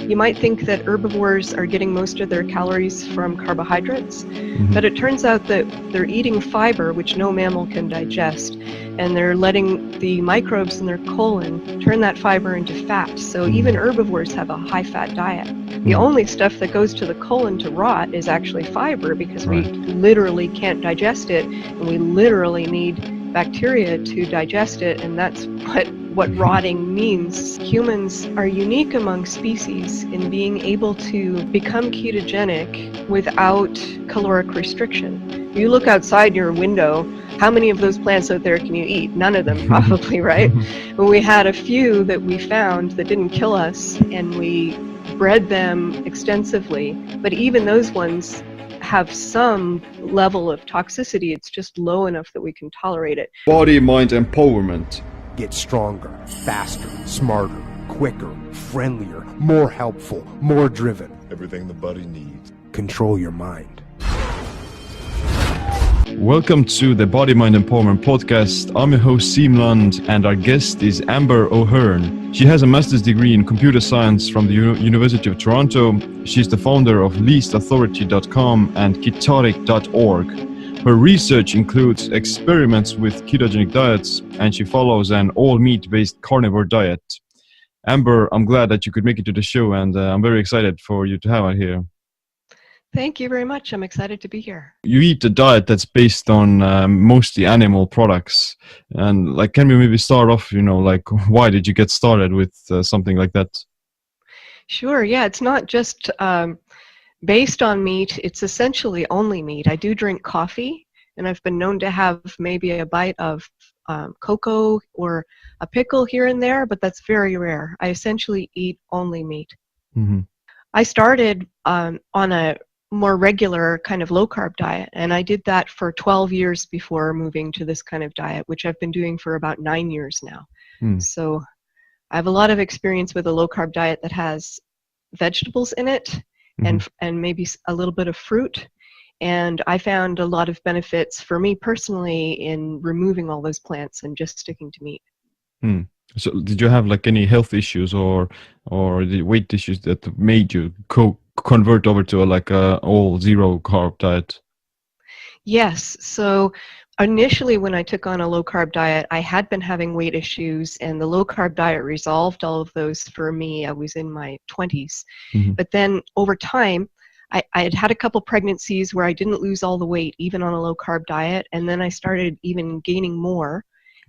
You might think that herbivores are getting most of their calories from carbohydrates, but it turns out that they're eating fiber, which no mammal can digest, and they're letting the microbes in their colon turn that fiber into fat. So even herbivores have a high-fat diet. The only stuff that goes to the colon to rot is actually fiber, because we literally can't digest it, and we literally need bacteria to digest it, and that's what rotting means. Humans are unique among species in being able to become ketogenic without caloric restriction. You look outside your window, how many of those plants out there can you eat? None of them, probably, right? But we had a few that we found that didn't kill us, and we bred them extensively. But even those ones have some level of toxicity. It's just low enough that we can tolerate it. Body-mind empowerment. Get stronger, faster, smarter, quicker, friendlier, more helpful, more driven. Everything the body needs. Control your mind. Welcome to the Body Mind Empowerment Podcast. I'm your host Siim Lund, and our guest is Amber O'Hearn. She has a master's degree in computer science from the University of Toronto. She's the founder of leastauthority.com and ketaric.org. Her research includes experiments with ketogenic diets, and she follows an all-meat-based carnivore diet. Amber, I'm glad that you could make it to the show, and I'm very excited for you to have her here. Thank you very much. I'm excited to be here. You eat a diet that's based on mostly animal products, and can we maybe start off, why did you get started with something like that? Sure, yeah, it's not just based on meat, it's essentially only meat. I do drink coffee, and I've been known to have maybe a bite of cocoa or a pickle here and there, but that's very rare. I essentially eat only meat. I started on a more regular kind of low-carb diet, and I did that for 12 years before moving to this kind of diet, which I've been doing for about 9 years now. So I have a lot of experience with a low-carb diet that has vegetables in it, and maybe a little bit of fruit, and I found a lot of benefits for me personally in removing all those plants and just sticking to meat. So did you have any health issues or the weight issues that made you convert over to a all zero carb diet? Yes. So initially when I took on a low carb diet, I had been having weight issues, and the low carb diet resolved all of those for me. I was in my 20s. But then over time, I had had a couple pregnancies where I didn't lose all the weight, even on a low carb diet. And then I started even gaining more.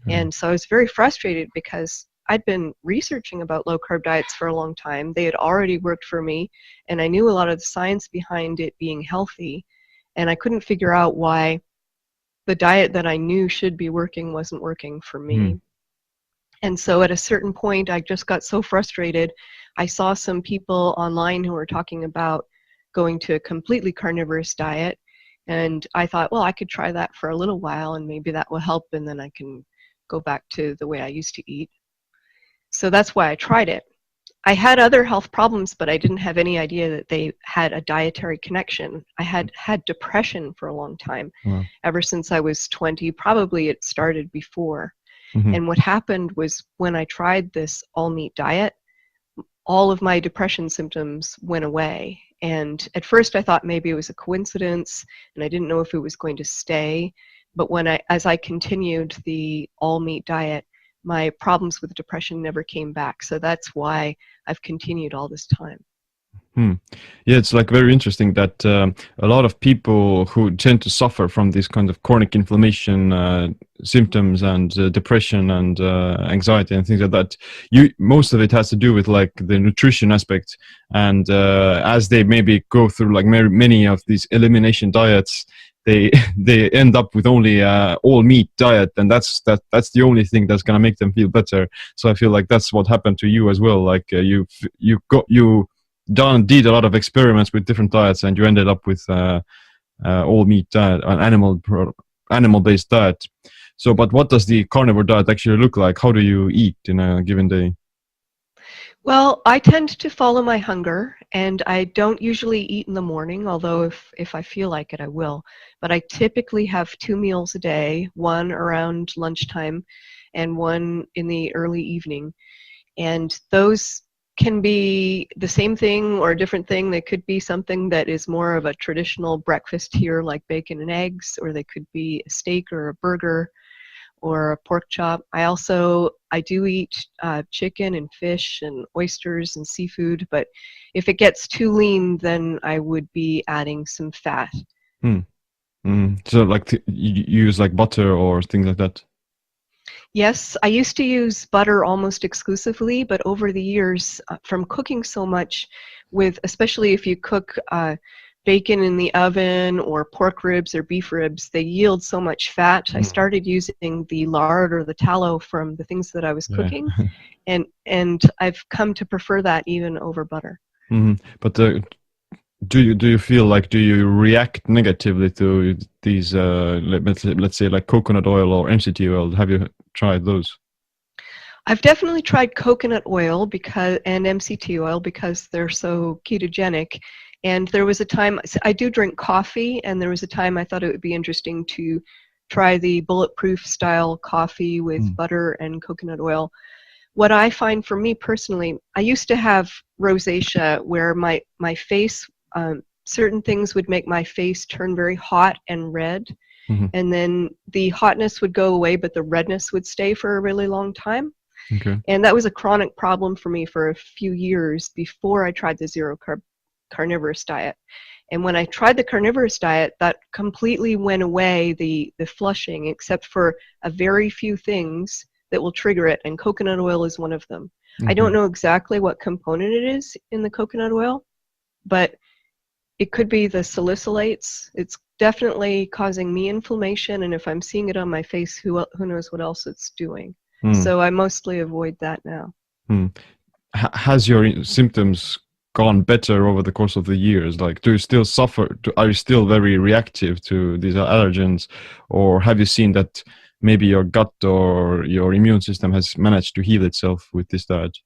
And so I was very frustrated because I'd been researching about low-carb diets for a long time. They had already worked for me, and I knew a lot of the science behind it being healthy, and I couldn't figure out why the diet that I knew should be working wasn't working for me. And so at a certain point, I just got so frustrated. I saw some people online who were talking about going to a completely carnivorous diet, and I thought, well, I could try that for a little while, and maybe that will help, and then I can go back to the way I used to eat. So that's why I tried it. I had other health problems, but I didn't have any idea that they had a dietary connection. I had depression for a long time, ever since I was 20. Probably it started before. And what happened was when I tried this all-meat diet, all of my depression symptoms went away. And at first I thought maybe it was a coincidence, and I didn't know if it was going to stay. But as I continued the all-meat diet, my problems with depression never came back. So that's why I've continued all this time. Yeah, it's very interesting that a lot of people who tend to suffer from this kind of chronic inflammation symptoms and depression and anxiety and things like that, most of it has to do with the nutrition aspect. And as they maybe go through many of these elimination diets, they end up with only all meat diet, and that's the only thing that's gonna make them feel better. So I feel like that's what happened to you as well. You did a lot of experiments with different diets, and you ended up with all meat diet, an animal based diet. So, but what does the carnivore diet actually look like? How do you eat in a given day? Well, I tend to follow my hunger, and I don't usually eat in the morning, although if I feel like it, I will. But I typically have 2 meals a day, one around lunchtime and one in the early evening. And those can be the same thing or a different thing. They could be something that is more of a traditional breakfast here, like bacon and eggs, or they could be a steak or a burger or a pork chop. I do eat chicken and fish and oysters and seafood, but if it gets too lean, then I would be adding some fat. So like you use like butter or things like that? Yes, I used to use butter almost exclusively, but over the years, from cooking so much especially if you cook bacon in the oven or pork ribs or beef ribs, they yield so much fat. I started using the lard or the tallow from the things that I was cooking, and I've come to prefer that even over butter. But do you feel like, do you react negatively to these let's say like coconut oil or MCT oil? Have you tried those? I've definitely tried coconut oil and MCT oil because they're so ketogenic. And there was a time, I do drink coffee, and there was a time I thought it would be interesting to try the bulletproof style coffee with butter and coconut oil. What I find for me personally, I used to have rosacea where my face, certain things would make my face turn very hot and red. And then the hotness would go away, but the redness would stay for a really long time. Okay. And that was a chronic problem for me for a few years before I tried the zero carb carnivorous diet. And when I tried the carnivorous diet, that completely went away, the flushing, except for a very few things that will trigger it, and coconut oil is one of them. I don't know exactly what component it is in the coconut oil, but it could be the salicylates. It's definitely causing me inflammation, and if I'm seeing it on my face, who knows what else it's doing. So I mostly avoid that now. Has your symptoms gone better over the course of the years? Like, do you still suffer? Are you still very reactive to these allergens, or have you seen that maybe your gut or your immune system has managed to heal itself with this diet?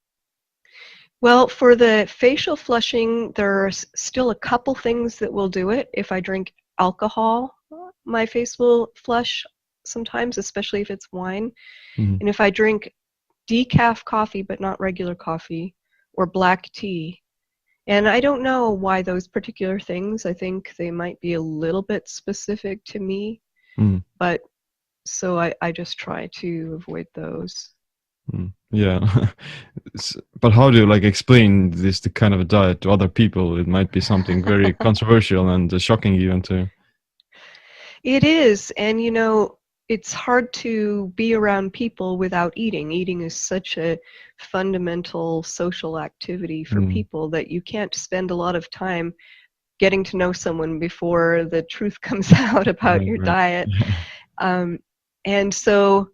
Well, for the facial flushing, there's still a couple things that will do it. If I drink alcohol, my face will flush sometimes, especially if it's wine. And if I drink decaf coffee, but not regular coffee, or black tea, and I don't know why those particular things, I think they might be a little bit specific to me, but so I just try to avoid those. Yeah. But how do you like explain the kind of a diet to other people? It might be something very controversial and shocking even to. It is, and you know, it's hard to be around people without eating. Eating is such a fundamental social activity for people that you can't spend a lot of time getting to know someone before the truth comes out about your diet. And so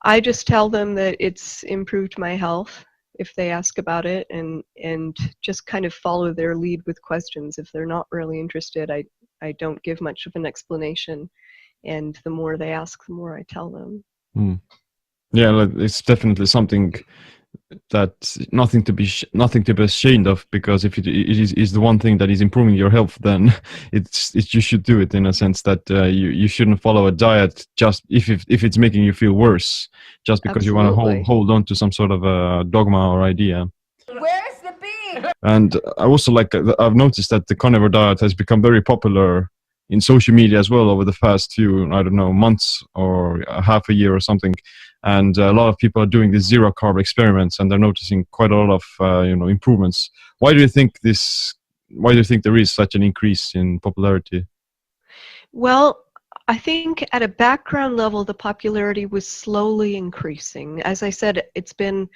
I just tell them that it's improved my health if they ask about it, and just kind of follow their lead with questions. If they're not really interested, I don't give much of an explanation. And the more they ask, the more I tell them. Yeah, it's definitely something that's nothing to be ashamed of, because if it is the one thing that is improving your health, then you should do it, in a sense that you shouldn't follow a diet just if it's making you feel worse, just because you want to hold on to some sort of a dogma or idea. Where's the bee? And I also I've noticed that the carnivore diet has become very popular in social media as well over the past few, I don't know, months or half a year or something. And a lot of people are doing these zero carb experiments, and they're noticing quite a lot of improvements. Why do you think there is such an increase in popularity? Well, I think at a background level, the popularity was slowly increasing. As I said, it's been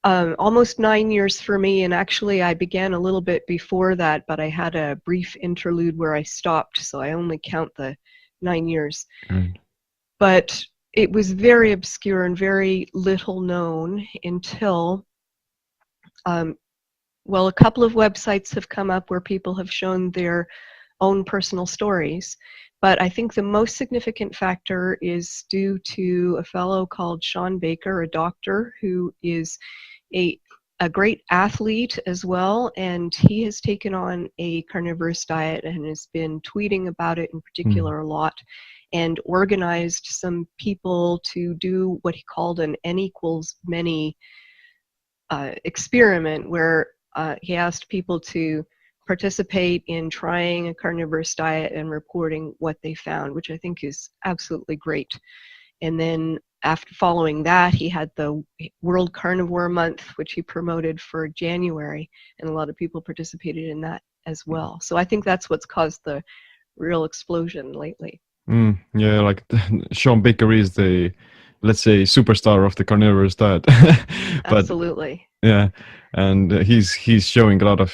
almost 9 years for me, and actually I began a little bit before that, but I had a brief interlude where I stopped, so I only count the 9 years. But it was very obscure and very little known until, well, a couple of websites have come up where people have shown their own personal stories. But I think the most significant factor is due to a fellow called Sean Baker, a doctor who is a great athlete as well, and he has taken on a carnivorous diet and has been tweeting about it in particular a lot, and organized some people to do what he called an N equals many experiment where he asked people to participate in trying a carnivorous diet and reporting what they found, which I think is absolutely great. And then after following that, he had the World Carnivore Month, which he promoted for January, and a lot of people participated in that as well. So I think that's what's caused the real explosion lately. Yeah, like Sean Baker is the, let's say, superstar of the carnivorous diet. But Absolutely. yeah, and he's showing a lot of,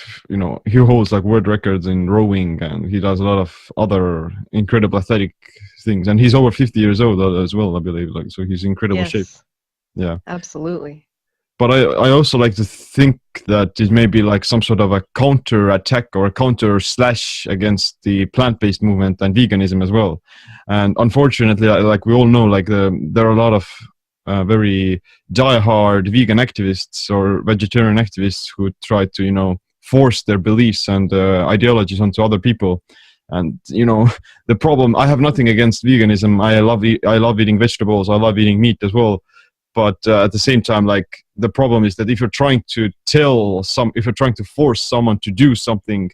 he holds like world records in rowing, and he does a lot of other incredible athletic things, and he's over 50 years old as well, I believe. Like, so he's in incredible shape. Yeah, absolutely. But I also like to think that it may be like some sort of a counter attack or a counter slash against the plant-based movement and veganism as well. And unfortunately, like we all know, like there are a lot of very die-hard vegan activists or vegetarian activists who try to, force their beliefs and ideologies onto other people. And the problem, I have nothing against veganism. I love eating vegetables. I love eating meat as well. But at the same time, like, the problem is that if you're trying to force someone to do something,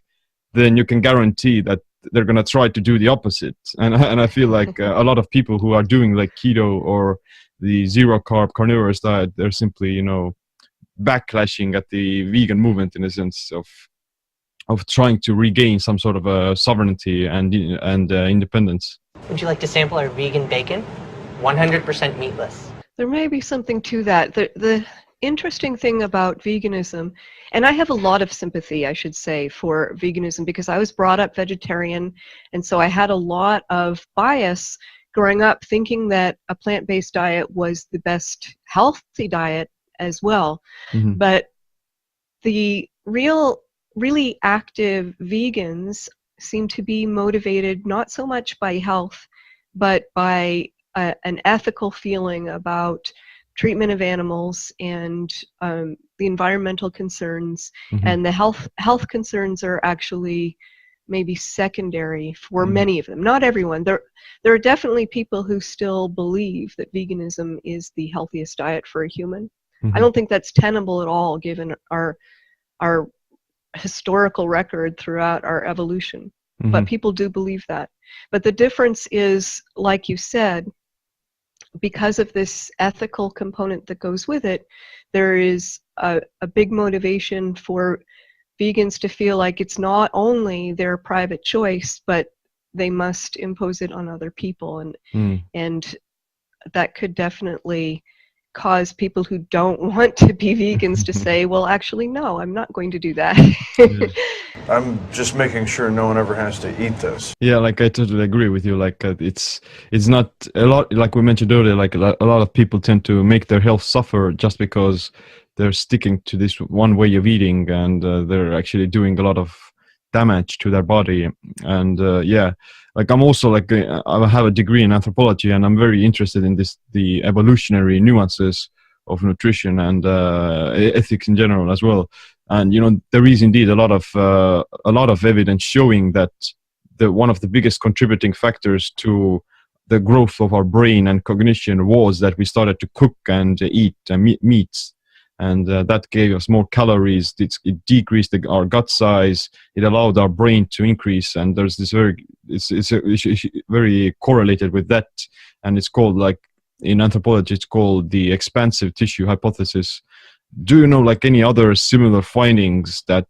then you can guarantee that they're going to try to do the opposite. And I feel like a lot of people who are doing like keto or the zero carb carnivorous diet, they're simply, backlashing at the vegan movement in a sense of trying to regain some sort of sovereignty and independence. Would you like to sample our vegan bacon? 100% meatless. There may be something to that. The interesting thing about veganism, and I have a lot of sympathy, I should say, for veganism because I was brought up vegetarian, and so I had a lot of bias growing up thinking that a plant-based diet was the best healthy diet as well. Mm-hmm. But the really active vegans seem to be motivated not so much by health, but by an ethical feeling about treatment of animals and the environmental concerns, mm-hmm. and the health concerns are actually maybe secondary for many of them. Not everyone. There are definitely people who still believe that veganism is the healthiest diet for a human. Mm-hmm. I don't think that's tenable at all given our historical record throughout our evolution. Mm-hmm. But people do believe that. But the difference is, like you said, because of this ethical component that goes with it, there is a big motivation for vegans to feel like it's not only their private choice, but they must impose it on other people. And that could definitely cause people who don't want to be vegans to say, well, actually, no, I'm not going to do that. I'm just making sure no one ever has to eat this. Yeah, like I totally agree with you. Like it's not a lot, like we mentioned earlier, like a lot of people tend to make their health suffer just because they're sticking to this one way of eating, and they're actually doing a lot of damage to their body. And yeah, like I'm also like I have a degree in anthropology, and I'm very interested in the evolutionary nuances of nutrition and ethics in general as well. And there is indeed a lot of evidence showing that one of the biggest contributing factors to the growth of our brain and cognition was that we started to cook and eat meats, and that gave us more calories. It decreased our gut size. It allowed our brain to increase, and there's this it's very correlated with that, and it's called, like, in anthropology, it's called the expansive tissue hypothesis. Do you know like any other similar findings that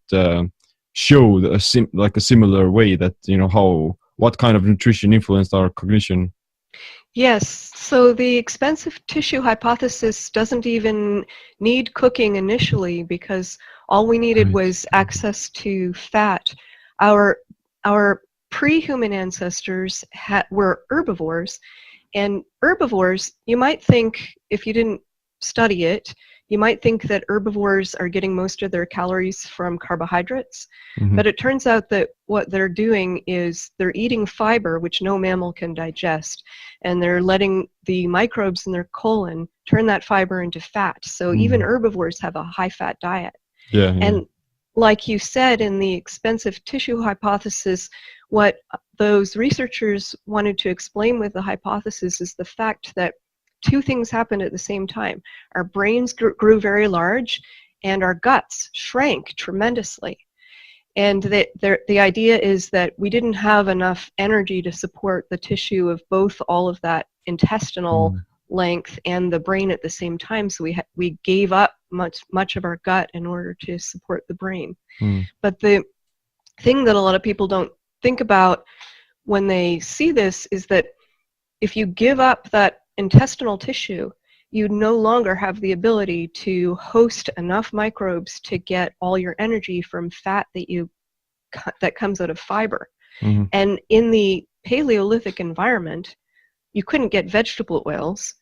show a similar way that what kind of nutrition influenced our cognition? Yes, so the expansive tissue hypothesis doesn't even need cooking initially, because all we needed was access to fat. Our pre-human ancestors were herbivores, and herbivores, you might think, if you didn't study it, you might think that herbivores are getting most of their calories from carbohydrates, but it turns out that what they're doing is they're eating fiber, which no mammal can digest, and they're letting the microbes in their colon turn that fiber into fat. So even herbivores have a high-fat diet. Yeah. And like you said, in the expansive tissue hypothesis, what those researchers wanted to explain with the hypothesis is the fact that two things happened at the same time. Our brains grew very large, and our guts shrank tremendously. And the idea is that we didn't have enough energy to support the tissue of both all of that intestinal length and the brain at the same time. So we gave up much of our gut in order to support the brain. But the thing that a lot of people don't think about when they see this is that if you give up that intestinal tissue, you no longer have the ability to host enough microbes to get all your energy from fat that comes out of fiber. And in the Paleolithic environment, you couldn't get vegetable oils,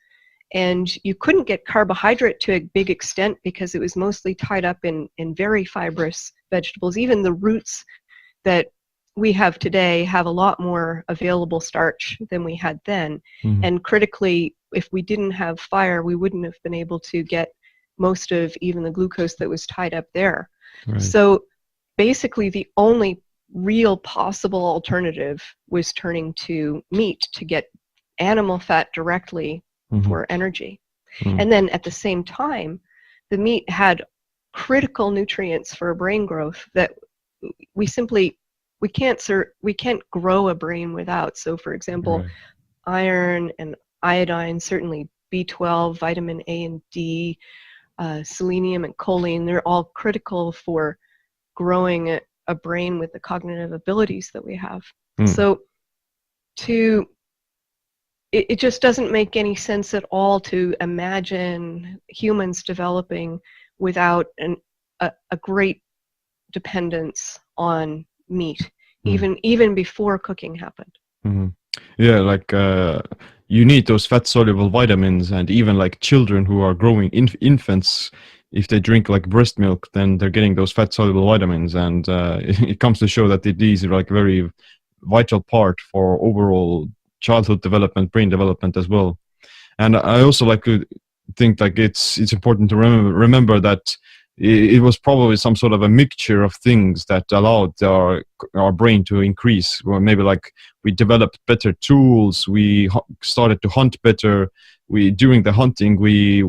and you couldn't get carbohydrate to a big extent because it was mostly tied up in very fibrous vegetables. Even the roots that we have today have a lot more available starch than we had then. And critically, if we didn't have fire, we wouldn't have been able to get most of even the glucose that was tied up there. So basically, the only real possible alternative was turning to meat to get animal fat directly for energy. And then at the same time, the meat had critical nutrients for brain growth that we can't grow a brain without. So for example, iron and iodine, certainly B12, vitamin A and D, selenium and choline, they're all critical for growing a brain with the cognitive abilities that we have. So it just doesn't make any sense at all to imagine humans developing without a great dependence on meat, even before cooking happened. Yeah, like you need those fat soluble vitamins, and even like children who are growing infants, if they drink like breast milk, then they're getting those fat soluble vitamins, and it comes to show that these are like very vital part for overall childhood development, brain development as well. And I also like to think like it's important to remember that it was probably some sort of a mixture of things that allowed our brain to increase. Well, maybe like we developed better tools, we started to hunt better. During the hunting, we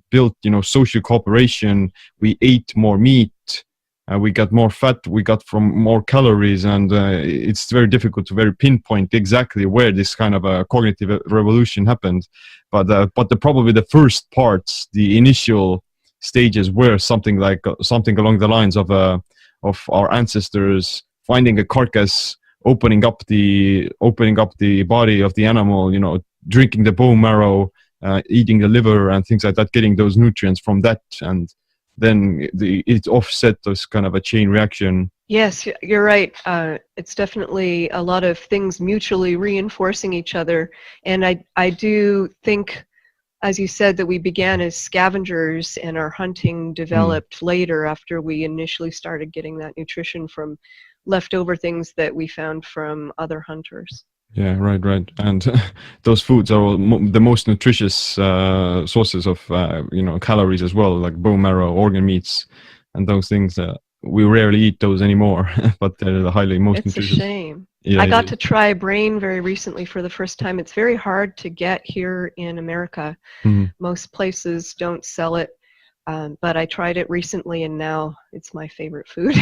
built, social cooperation. We ate more meat. We got more fat. We got from more calories, and it's very difficult to very pinpoint exactly where this kind of a cognitive revolution happened. But probably the first parts, the initial stages, were something along the lines of our ancestors finding a carcass, opening up the body of the animal, drinking the bone marrow, eating the liver and things like that, getting those nutrients from that, and then it offset this kind of a chain reaction. Yes, you're right. It's definitely a lot of things mutually reinforcing each other, and I do think, as you said, that we began as scavengers and our hunting developed later after we initially started getting that nutrition from leftover things that we found from other hunters. Yeah, right. And those foods are the most nutritious sources of calories as well, like bone marrow, organ meats, and those things. We rarely eat those anymore, but they're the most nutritious. It's a shame. Yeah, I got to try brain very recently for the first time. It's very hard to get here in America. Most places don't sell it, but I tried it recently, and now it's my favorite food.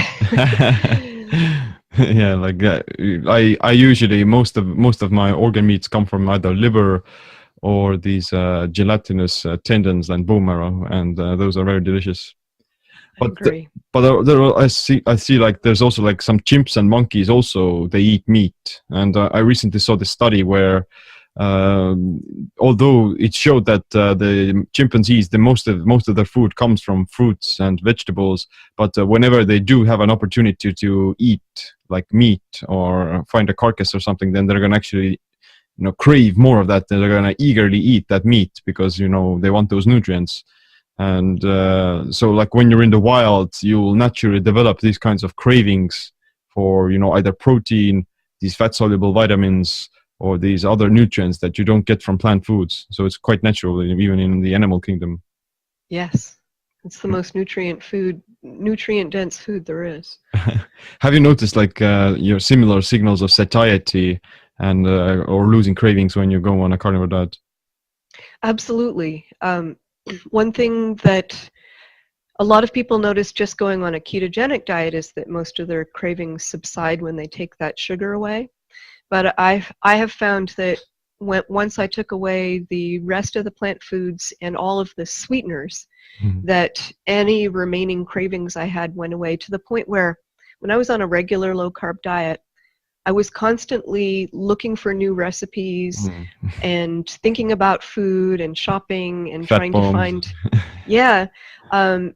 Yeah, like I usually most of my organ meats come from either liver or these gelatinous tendons and bone marrow, and those are very delicious. But I see like there's also like some chimps and monkeys also, they eat meat, and I recently saw the study where although it showed that the chimpanzees, most of their food comes from fruits and vegetables, but whenever they do have an opportunity to eat like meat or find a carcass or something, then they're going to actually crave more of that. They're going to eagerly eat that meat because they want those nutrients. And so like when you're in the wild, you'll naturally develop these kinds of cravings for either protein, these fat soluble vitamins, or these other nutrients that you don't get from plant foods. So it's quite natural even in the animal kingdom. Yes, it's the most nutrient-dense food there is. Have you noticed like your similar signals of satiety and or losing cravings when you go on a carnivore diet? Absolutely. One thing that a lot of people notice just going on a ketogenic diet is that most of their cravings subside when they take that sugar away. But I have found that once I took away the rest of the plant foods and all of the sweeteners, that any remaining cravings I had went away, to the point where when I was on a regular low-carb diet, I was constantly looking for new recipes and thinking about food and shopping and Fat trying bombs. to find, yeah. And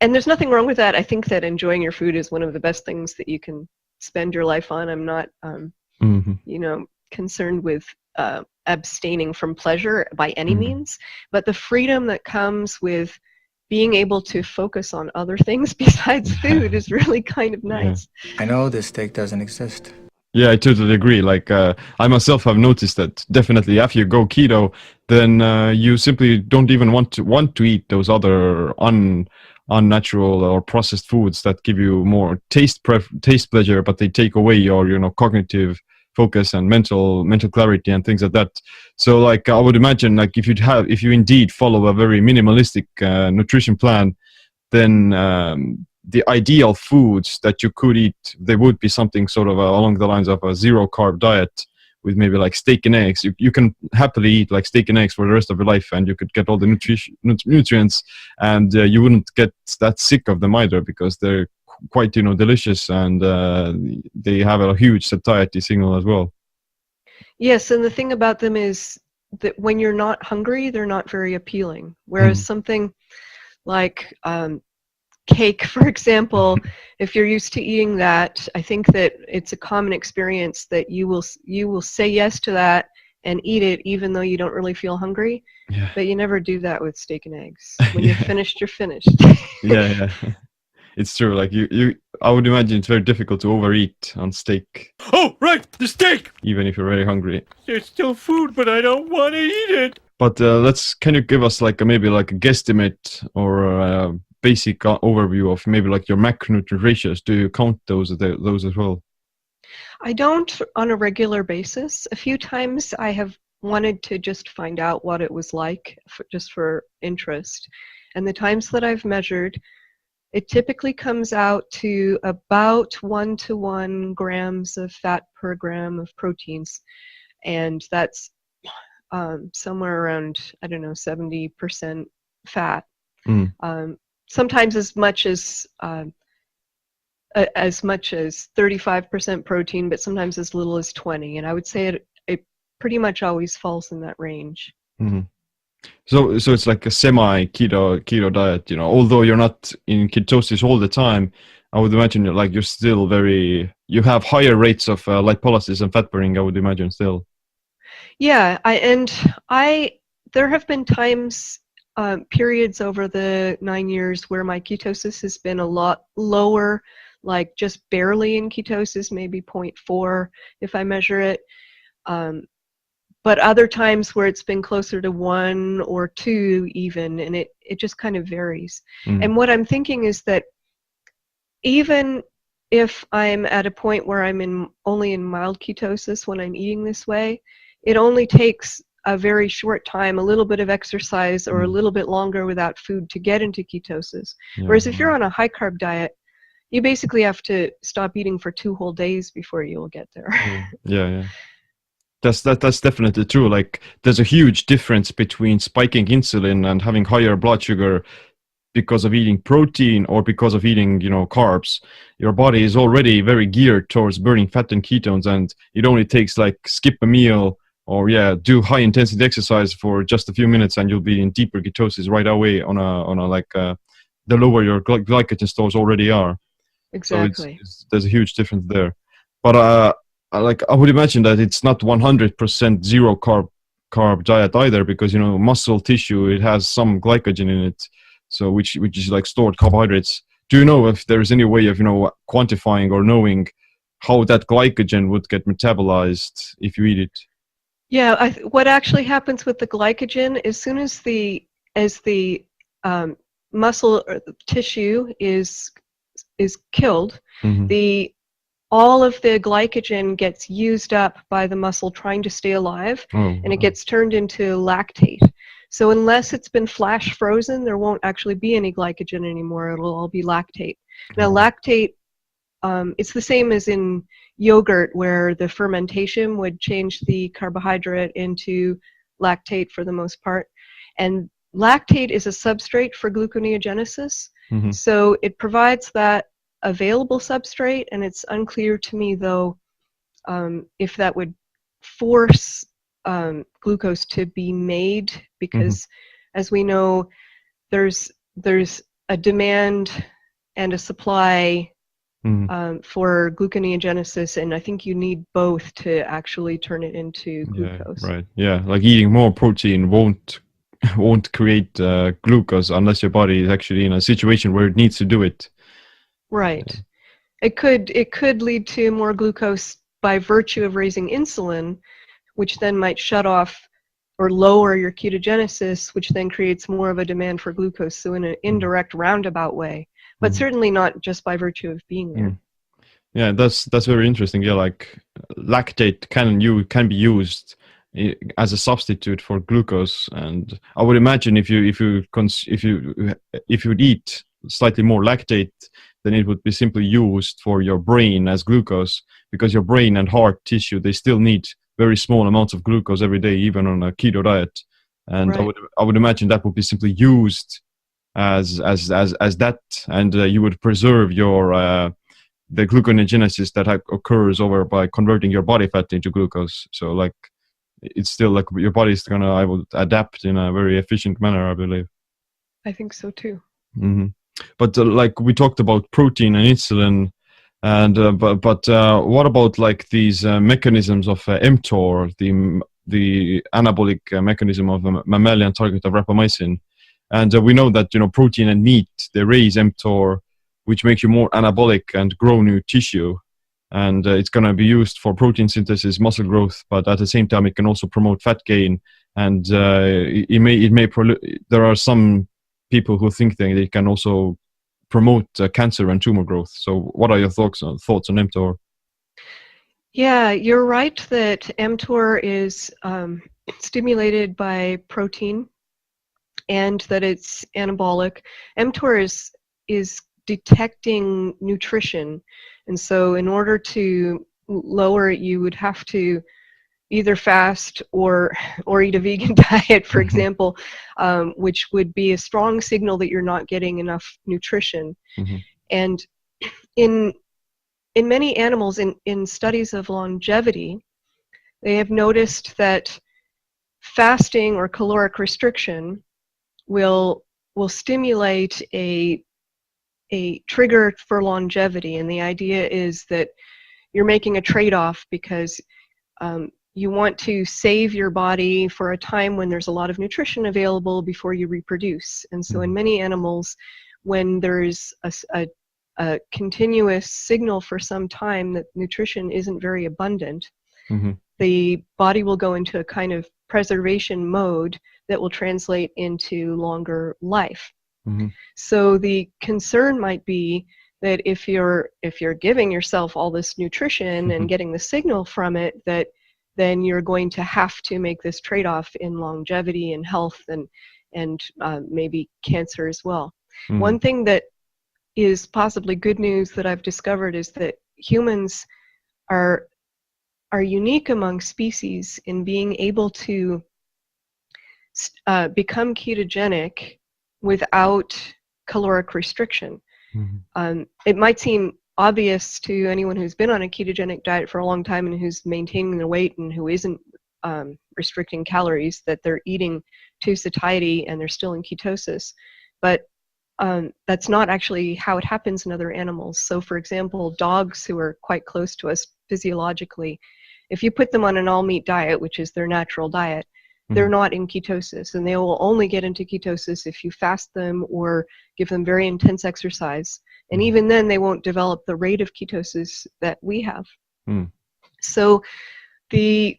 there's nothing wrong with that. I think that enjoying your food is one of the best things that you can spend your life on. I'm not, you know, concerned with abstaining from pleasure by any means, but the freedom that comes with being able to focus on other things besides food is really kind of nice. I know this steak doesn't exist. Yeah, I totally agree. Like, I myself have noticed that definitely after you go keto, then you simply don't even want to eat those other unnatural or processed foods that give you more taste pleasure, but they take away your, you know, cognitive focus and mental clarity and things like that. So, like, I would imagine, like, if you indeed follow a very minimalistic nutrition plan, then the ideal foods that you could eat, they would be something sort of along the lines of a zero carb diet with maybe like steak and eggs. You can happily eat like steak and eggs for the rest of your life, and you could get all the nutrients, and you wouldn't get that sick of them either, because they're quite, you know, delicious, and they have a huge satiety signal as well. Yes, and the thing about them is that when you're not hungry, they're not very appealing. Whereas something like cake, for example, if you're used to eating that, I think that it's a common experience that you will say yes to that and eat it even though you don't really feel hungry. Yeah. But you never do that with steak and eggs. When you're finished, you're finished. Yeah. It's true. Like I would imagine it's very difficult to overeat on steak. Oh, right, the steak! Even if you're very hungry. There's still food, but I don't want to eat it. But can you give us like maybe like a guesstimate or a basic overview of maybe like your macronutrient ratios? Do you count those as well? I don't on a regular basis. A few times I have wanted to just find out what it was like, just for interest. And the times that I've measured, it typically comes out to about 1 to 1 grams of fat per gram of proteins. And that's somewhere around, I don't know, 70% fat. Sometimes as much as 35% protein, but sometimes as little as 20. And I would say it pretty much always falls in that range. So it's like a semi-keto diet, you know. Although you're not in ketosis all the time, I would imagine you're still you have higher rates of lipolysis and fat burning, I would imagine still. Yeah, there have been times, periods over the 9 years where my ketosis has been a lot lower, like just barely in ketosis, maybe 0.4 if I measure it. But other times where it's been closer to 1 or 2 even, and it just kind of varies. And what I'm thinking is that even if I'm at a point where I'm only in mild ketosis when I'm eating this way, it only takes a very short time, a little bit of exercise, or a little bit longer without food to get into ketosis. Whereas if you're on a high carb diet, you basically have to stop eating for 2 whole days before you'll get there. Yeah. That's definitely true. Like, there's a huge difference between spiking insulin and having higher blood sugar because of eating protein or because of eating, you know, carbs. Your body is already very geared towards burning fat and ketones, and it only takes like skip a meal or do high intensity exercise for just a few minutes, and you'll be in deeper ketosis right away on a the lower your glycogen stores already are. Exactly. So there's a huge difference there. But I would imagine that it's not 100% zero carb diet either, because, you know, muscle tissue, it has some glycogen in it, so which is like stored carbohydrates. Do you know if there is any way of, you know, quantifying or knowing how that glycogen would get metabolized if you eat it? Yeah, what actually happens with the glycogen, as soon as the muscle or the tissue is killed, all of the glycogen gets used up by the muscle trying to stay alive, and it gets turned into lactate. So unless it's been flash frozen, there won't actually be any glycogen anymore. It'll all be lactate. Now lactate, it's the same as in yogurt, where the fermentation would change the carbohydrate into lactate for the most part. And lactate is a substrate for gluconeogenesis. So it provides that available substrate, and it's unclear to me, though, if that would force glucose to be made, because as we know, there's a demand and a supply for gluconeogenesis, and I think you need both to actually turn it into glucose. Yeah, right. Yeah, like eating more protein won't create glucose unless your body is actually in a situation where it needs to do it. Right. Yeah. It could lead to more glucose by virtue of raising insulin, which then might shut off or lower your ketogenesis, which then creates more of a demand for glucose. So in an indirect, roundabout way, but certainly not just by virtue of being there. Yeah, that's very interesting. Yeah, like lactate can be used as a substitute for glucose, and I would imagine if you would eat slightly more lactate, then it would be simply used for your brain as glucose, because your brain and heart tissue, they still need very small amounts of glucose every day, even on a keto diet. And right. I would imagine that would be simply used as that, and you would preserve your the gluconeogenesis that occurs over by converting your body fat into glucose. So like it's still like your body's gonna able to adapt in a very efficient manner, I believe. I think so too. But like we talked about protein and insulin, and but what about like these mechanisms of mTOR, the anabolic mechanism of a mammalian target of rapamycin? And we know that protein and meat, they raise mTOR, which makes you more anabolic and grow new tissue. And it's going to be used for protein synthesis, muscle growth, but at the same time it can also promote fat gain. And there are some people who think that it can also promote cancer and tumor growth. So what are your thoughts on mTOR? Yeah, you're right that mTOR is stimulated by protein, and that it's anabolic. mTOR is detecting nutrition, and so in order to lower it, you would have to either fast or eat a vegan diet, for example, which would be a strong signal that you're not getting enough nutrition. And in many animals, in studies of longevity, they have noticed that fasting or caloric restriction will stimulate a trigger for longevity. And the idea is that you're making a trade-off, because you want to save your body for a time when there's a lot of nutrition available before you reproduce. And so in many animals, when there's a continuous signal for some time that nutrition isn't very abundant, the body will go into a kind of preservation mode that will translate into longer life. So the concern might be that if you're giving yourself all this nutrition and getting the signal from it, that then you're going to have to make this trade-off in longevity and health and maybe cancer as well. One thing that is possibly good news that I've discovered is that humans are unique among species in being able to become ketogenic without caloric restriction. It might seem obvious to anyone who's been on a ketogenic diet for a long time and who's maintaining their weight and who isn't restricting calories that they're eating to satiety and they're still in ketosis. But that's not actually how it happens in other animals. So for example, dogs who are quite close to us physiologically, if you put them on an all-meat diet, which is their natural diet, they're not in ketosis, and they will only get into ketosis if you fast them or give them very intense exercise. And even then, they won't develop the rate of ketosis that we have. So the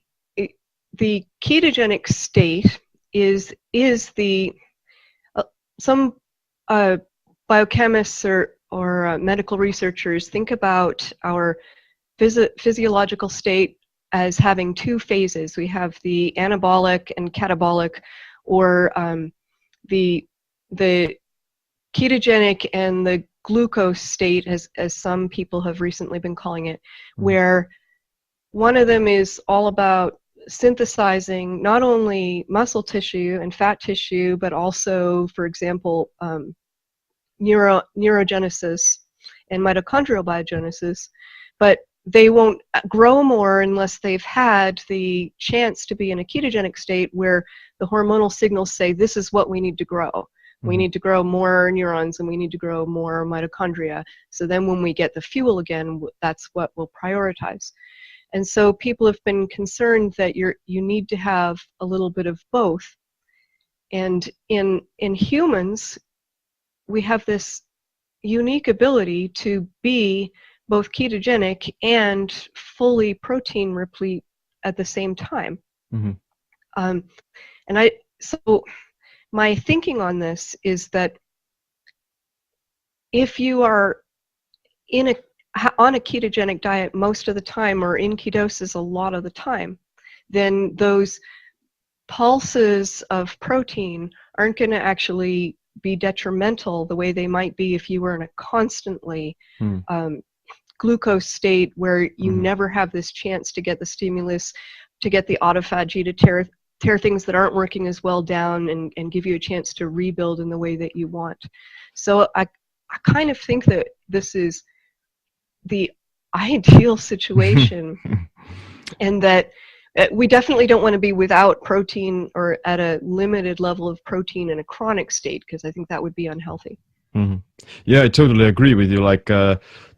ketogenic state is the some biochemists or medical researchers think about our physiological state as having two phases. We have the anabolic and catabolic, or the ketogenic and the glucose state, as some people have recently been calling it, where one of them is all about synthesizing not only muscle tissue and fat tissue, but also, for example, neurogenesis and mitochondrial biogenesis, but they won't grow more unless they've had the chance to be in a ketogenic state where the hormonal signals say, this is what we need to grow. We need to grow more neurons and we need to grow more mitochondria. So then when we get the fuel again, that's what we'll prioritize. And so people have been concerned that you need to have a little bit of both. And in humans, we have this unique ability to be both ketogenic and fully protein replete at the same time. So my thinking on this is that if you are on a ketogenic diet most of the time, or in ketosis a lot of the time, then those pulses of protein aren't going to actually be detrimental the way they might be if you were in a constantly glucose state where you never have this chance to get the stimulus, to get the autophagy to tear things that aren't working as well down and give you a chance to rebuild in the way that you want. So I kind of think that this is the ideal situation, and that we definitely don't want to be without protein or at a limited level of protein in a chronic state, because I think that would be unhealthy. Yeah, I totally agree with you.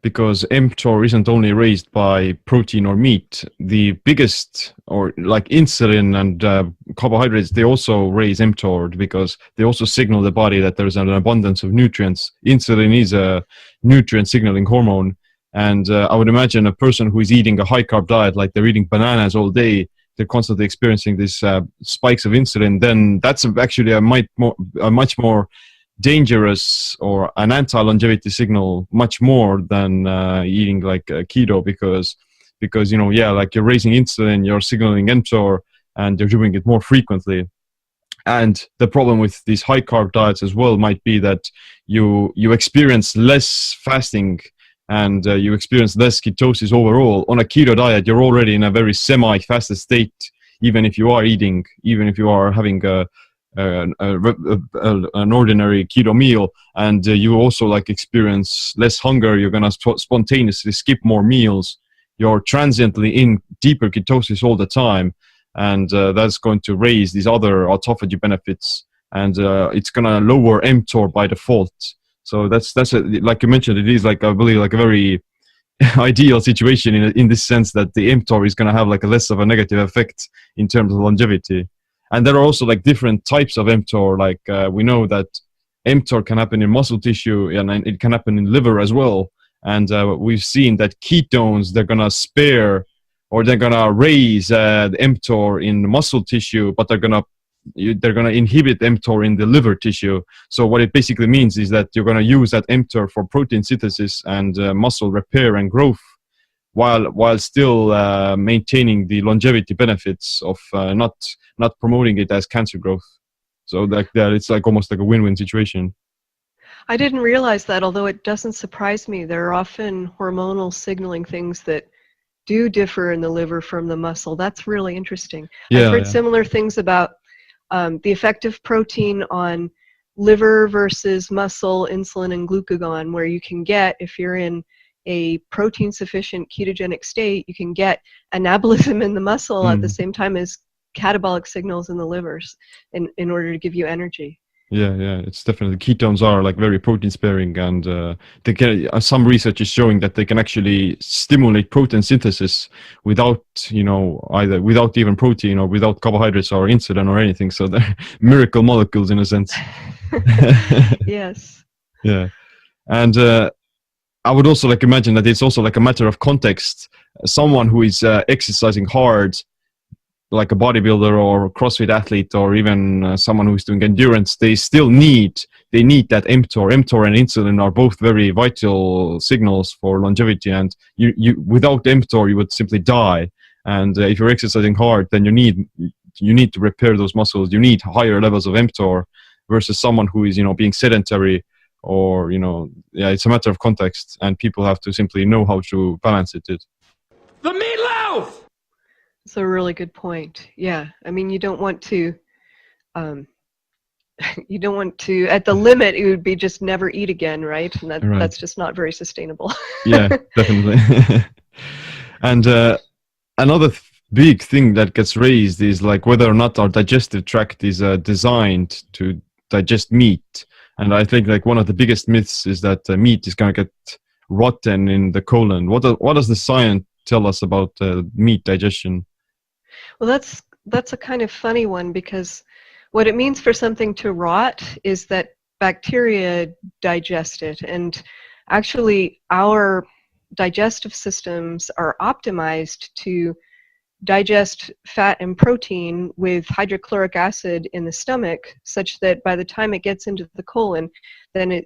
Because mTOR isn't only raised by protein or meat. The biggest, or like insulin and carbohydrates, they also raise mTOR because they also signal the body that there's an abundance of nutrients. Insulin is a nutrient signaling hormone. And I would imagine a person who is eating a high carb diet, like they're eating bananas all day, they're constantly experiencing these spikes of insulin, then that's actually a much more dangerous or an anti-longevity signal, much more than eating like keto, because like you're raising insulin, you're signaling mTOR, and you're doing it more frequently. And the problem with these high carb diets as well might be that you experience less fasting and you experience less ketosis overall. On a keto diet, you're already in a very semi-fasted state, even if you are having an ordinary keto meal, and you also like experience less hunger. You're gonna spontaneously skip more meals. You're transiently in deeper ketosis all the time, and that's going to raise these other autophagy benefits, and it's gonna lower mTOR by default. So that's like you mentioned, it is like, I believe, like a very ideal situation in this sense that the mTOR is gonna have like a less of a negative effect in terms of longevity. And there are also like different types of mTOR. Like we know that mTOR can happen in muscle tissue, and it can happen in liver as well. And we've seen that ketones, they're gonna spare, or they're gonna raise the mTOR in muscle tissue, but they're gonna inhibit mTOR in the liver tissue. So what it basically means is that you're gonna use that mTOR for protein synthesis and muscle repair and growth, while still maintaining the longevity benefits of not promoting it as cancer growth. So like that, it's like almost like a win-win situation. I didn't realize that, although it doesn't surprise me. There are often hormonal signaling things that do differ in the liver from the muscle. That's really interesting. I've heard similar things about the effect of protein on liver versus muscle, insulin, and glucagon, where you can get, if you're in a protein sufficient ketogenic state, you can get anabolism in the muscle at the same time as catabolic signals in the livers in order to give you energy. Yeah, it's definitely, ketones are like very protein sparing, and they can, some research is showing that they can actually stimulate protein synthesis without, either without even protein or without carbohydrates or insulin or anything. So they're miracle molecules in a sense. Yes. Yeah. And I would also like imagine that it's also like a matter of context. Someone who is exercising hard, like a bodybuilder or CrossFit athlete, or even someone who's doing endurance, they need that mTOR. mTOR and insulin are both very vital signals for longevity, and you without mTOR you would simply die. And if you're exercising hard, then you need you need to repair those muscles. You need higher levels of mTOR versus someone who is, being sedentary, or, it's a matter of context, and people have to simply know how to balance it. The meatloaf! It's a really good point. Yeah, I mean, you don't want to, at the limit, it would be just never eat again, right? And that's just not very sustainable. Yeah, definitely. And another big thing that gets raised is like whether or not our digestive tract is designed to digest meat. And I think like one of the biggest myths is that meat is going to get rotten in the colon. What does the science tell us about meat digestion? Well, that's a kind of funny one, because what it means for something to rot is that bacteria digest it. And actually, our digestive systems are optimized to digest fat and protein with hydrochloric acid in the stomach, such that by the time it gets into the colon, then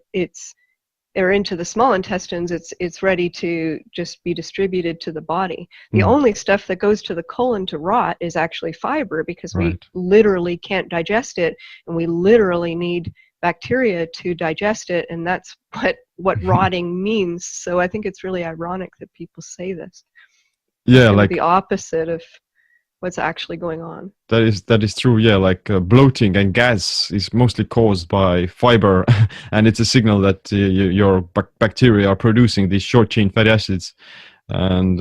or into the small intestines, it's ready to just be distributed to the body. The only stuff that goes to the colon to rot is actually fiber, because we literally can't digest it, and we literally need bacteria to digest it, and that's what rotting means. So I think it's really ironic that people say this. Yeah, it's like the opposite of what's actually going on. That is true. Yeah, like bloating and gas is mostly caused by fiber, and it's a signal that your bacteria are producing these short chain fatty acids, and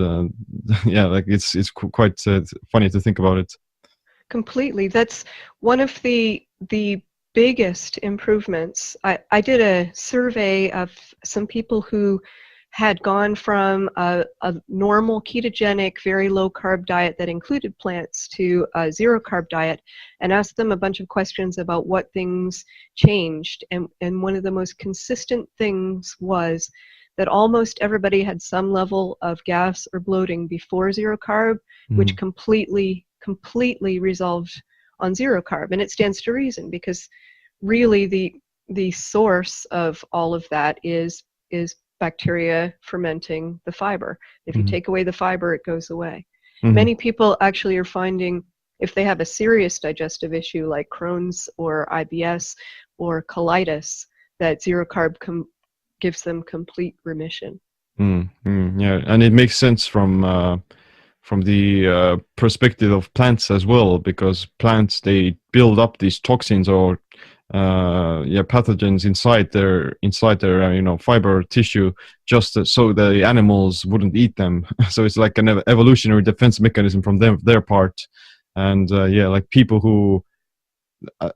yeah, like it's quite funny to think about it. Completely. That's one of the biggest improvements. I did a survey of some people who had gone from a normal ketogenic, very low carb diet that included plants to a zero carb diet, and asked them a bunch of questions about what things changed. And one of the most consistent things was that almost everybody had some level of gas or bloating before zero carb, which completely resolved on zero carb. And it stands to reason, because really the source of all of that is bacteria fermenting the fiber. If you take away the fiber, it goes away. Many people actually are finding, if they have a serious digestive issue like Crohn's or IBS or colitis, that zero carb gives them complete remission. Yeah, and it makes sense from the perspective of plants as well, because plants, they build up these toxins or pathogens inside their fiber tissue, just so the animals wouldn't eat them. So it's like an evolutionary defense mechanism from their part. And like people who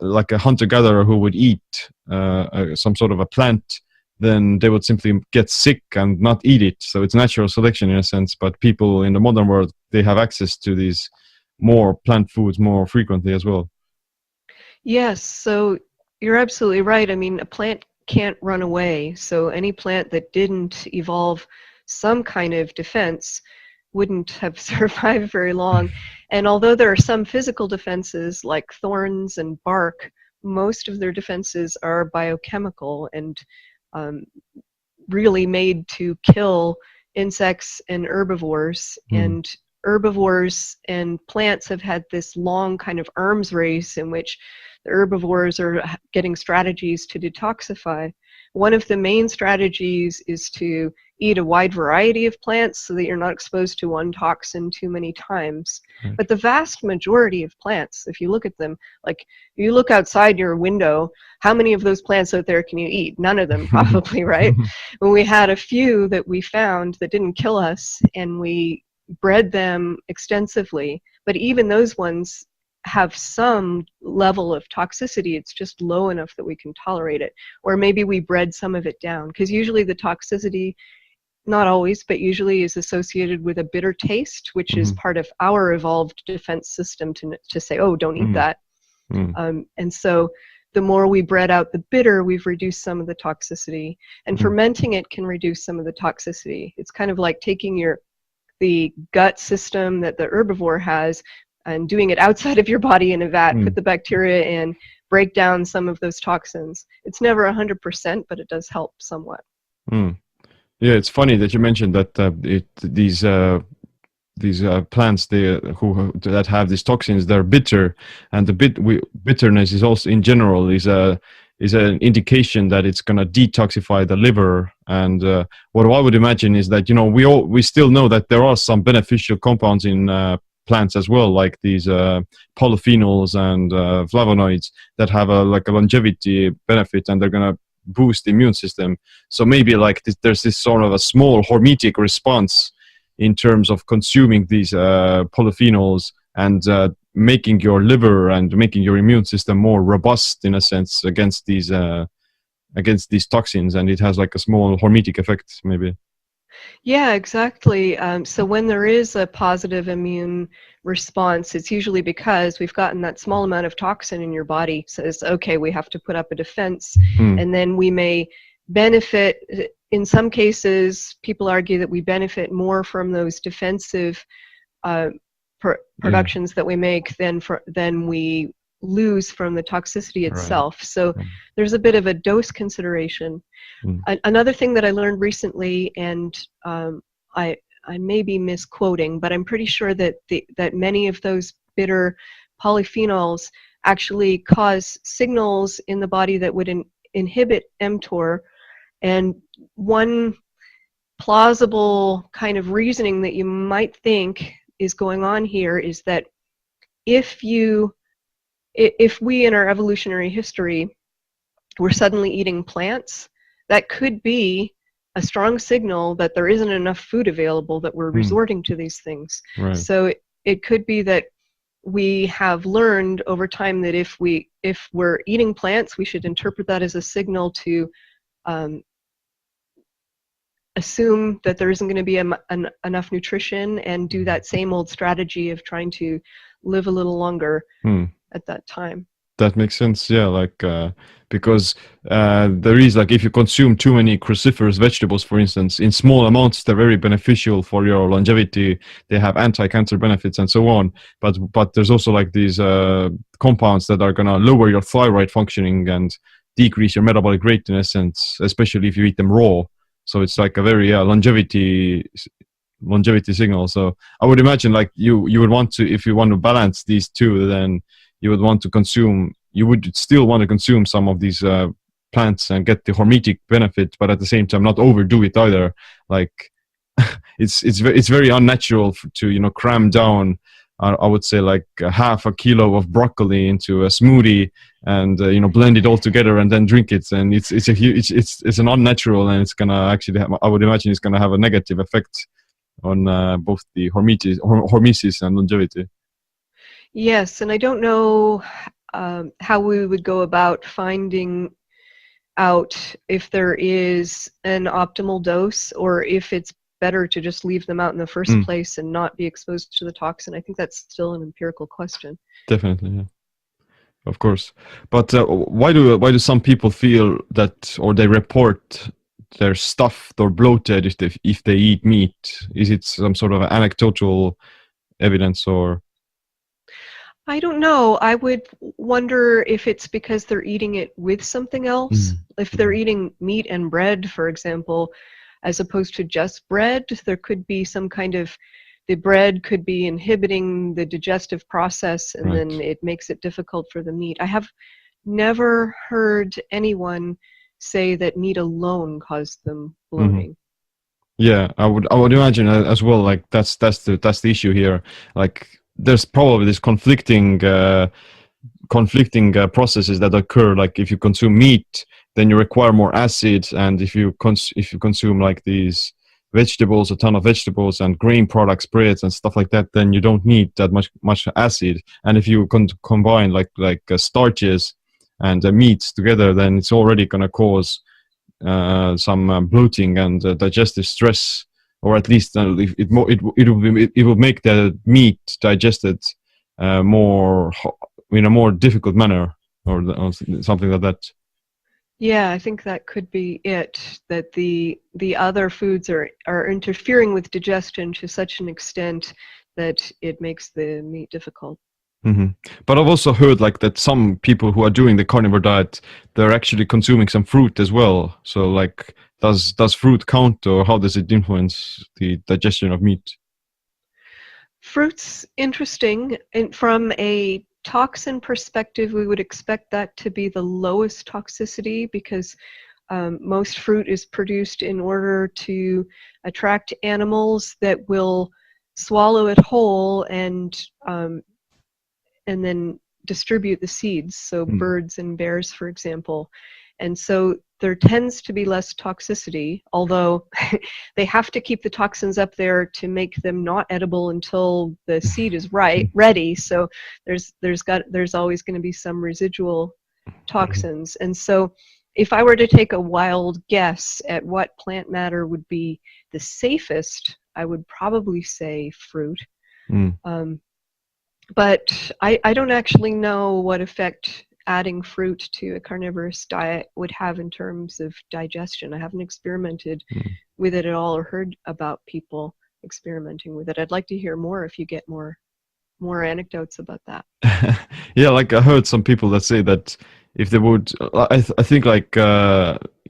like a hunter-gatherer who would eat some sort of a plant, then they would simply get sick and not eat it. So it's natural selection in a sense. But people in the modern world, they have access to these more plant foods more frequently as well. Yes, so you're absolutely right. I mean, a plant can't run away. So any plant that didn't evolve some kind of defense wouldn't have survived very long. And although there are some physical defenses like thorns and bark, most of their defenses are biochemical and really made to kill insects and herbivores. And herbivores and plants have had this long kind of arms race in which the herbivores are getting strategies to detoxify. One of the main strategies is to eat a wide variety of plants so that you're not exposed to one toxin too many times. But the vast majority of plants, if you look at them, like you look outside your window, how many of those plants out there can you eat? None of them, probably, right? When we had a few that we found that didn't kill us, and we bred them extensively, but even those ones have some level of toxicity. It's just low enough that we can tolerate it. Or maybe we bred some of it down, because usually the toxicity, not always, but usually is associated with a bitter taste, which is part of our evolved defense system to say, oh, don't eat that. And so the more we bred out the bitter, we've reduced some of the toxicity. And fermenting it can reduce some of the toxicity. It's kind of like taking the gut system that the herbivore has and doing it outside of your body in a vat, put the bacteria in, break down some of those toxins. It's never 100%, but it does help somewhat. Yeah, it's funny that you mentioned that these plants that have these toxins, they're bitter, and bitterness is also in general is an indication that it's going to detoxify the liver. And what I would imagine is that we still know that there are some beneficial compounds in plants as well, like these polyphenols and flavonoids that have a longevity benefit, and they're going to boost the immune system. So maybe there's this sort of a small hormetic response in terms of consuming these polyphenols and making your liver and making your immune system more robust in a sense against these toxins, and it has like a small hormetic effect maybe. Yeah, exactly. So when there is a positive immune response, it's usually because we've gotten that small amount of toxin in your body. Says, okay, we have to put up a defense, and then we may benefit. In some cases, people argue that we benefit more from those defensive productions that we make than we lose from the toxicity itself. Right. So there's a bit of a dose consideration. Another thing that I learned recently, and I may be misquoting, but I'm pretty sure that that many of those bitter polyphenols actually cause signals in the body that would inhibit mTOR. And one plausible kind of reasoning that you might think is going on here is that if we in our evolutionary history were suddenly eating plants, that could be a strong signal that there isn't enough food available, that we're resorting to these things. Right. So it could be that we have learned over time that if we're eating plants, we should interpret that as a signal to assume that there isn't going to be enough nutrition, and do that same old strategy of trying to live a little longer at that time. That makes sense, yeah, because there is, if you consume too many cruciferous vegetables, for instance, in small amounts, they're very beneficial for your longevity. They have anti-cancer benefits and so on. But there's also these compounds that are going to lower your thyroid functioning and decrease your metabolic rate in essence, especially if you eat them raw. So it's like a very longevity signal. So I would imagine you would want to, if you want to balance these two, then you would still want to consume some of these plants and get the hormetic benefit, but at the same time not overdo it either. It's very unnatural to cram down I would say half a kilo of broccoli into a smoothie and blend it all together and then drink it, and it's an unnatural, and it's gonna actually I would imagine it's gonna have a negative effect on both the hormesis and longevity. Yes, and I don't know how we would go about finding out if there is an optimal dose, or if it's better to just leave them out in the first place and not be exposed to the toxin. I think that's still an empirical question. Definitely, yeah. Of course. But why do some people feel that, or they report they're stuffed or bloated if they eat meat? Is it some sort of anecdotal evidence, or? I don't know. I would wonder if it's because they're eating it with something else. If they're eating meat and bread, for example, as opposed to just bread, there could be some kind of, the bread could be inhibiting the digestive process, and then it makes it difficult for the meat. I have never heard anyone say that meat alone caused them bloating. Yeah, I would imagine as well. That's the issue here. There's probably this conflicting processes that occur. If you consume meat, then you require more acid, and if you consume these vegetables, a ton of vegetables and grain products, breads and stuff like that, then you don't need that much acid. And if you combine starches and meats together, then it's already going to cause some bloating and digestive stress, or at least it will make the meat digested more in a more difficult manner, or something like that. Yeah, I think that could be it, that the other foods are interfering with digestion to such an extent that it makes the meat difficult. But I've also heard that some people who are doing the carnivore diet, they're actually consuming some fruit as well. So does fruit count, or how does it influence the digestion of meat? Fruit's interesting, and from a toxin perspective, we would expect that to be the lowest toxicity because most fruit is produced in order to attract animals that will swallow it whole and then distribute the seeds, so birds and bears, for example. And so there tends to be less toxicity, although they have to keep the toxins up there to make them not edible until the seed is ready. So there's always going to be some residual toxins. And so if I were to take a wild guess at what plant matter would be the safest, I would probably say fruit. But I don't actually know what effect adding fruit to a carnivorous diet would have in terms of digestion. I haven't experimented with it at all or heard about people experimenting with it. I'd like to hear more if you get more anecdotes about that. Yeah, like I heard some people that say that if they would, I think like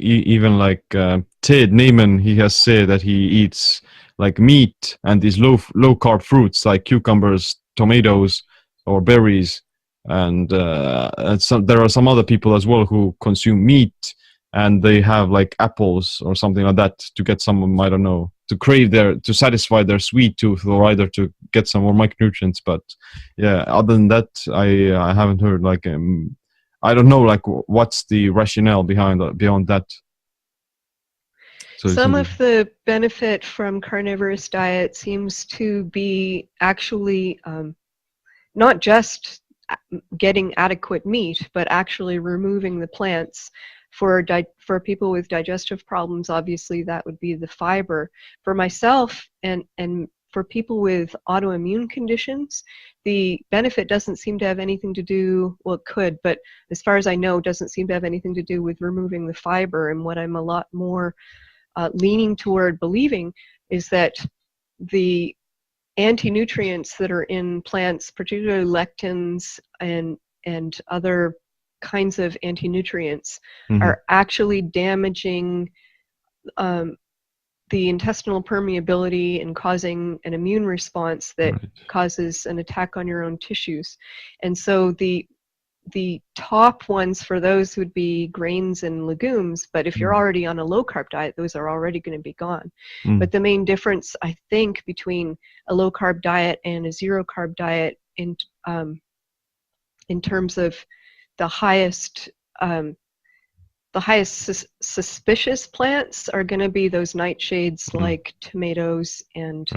even like Ted Naiman, he has said that he eats like meat and these low carb fruits like cucumbers, tomatoes, or berries, and there are some other people as well who consume meat and they have like apples or something like that to get some, I don't know, to satisfy their sweet tooth or either to get some more micronutrients. But yeah, other than that, I haven't heard like I don't know like what's the rationale beyond that. So some of the benefit from carnivorous diet seems to be actually not just getting adequate meat, but actually removing the plants. For people with digestive problems, obviously that would be the fiber. For myself and for people with autoimmune conditions, the benefit doesn't seem to have anything to do, well, it could, but as far as I know, doesn't seem to have anything to do with removing the fiber. And what I'm a lot more leaning toward believing is that the anti-nutrients that are in plants, particularly lectins and other kinds of anti-nutrients, are actually damaging the intestinal permeability and causing an immune response that causes an attack on your own tissues. And so the top ones for those would be grains and legumes, but if you're already on a low-carb diet, those are already going to be gone. But the main difference, I think, between a low-carb diet and a zero-carb diet in terms of the highest suspicious plants are going to be those nightshades like tomatoes and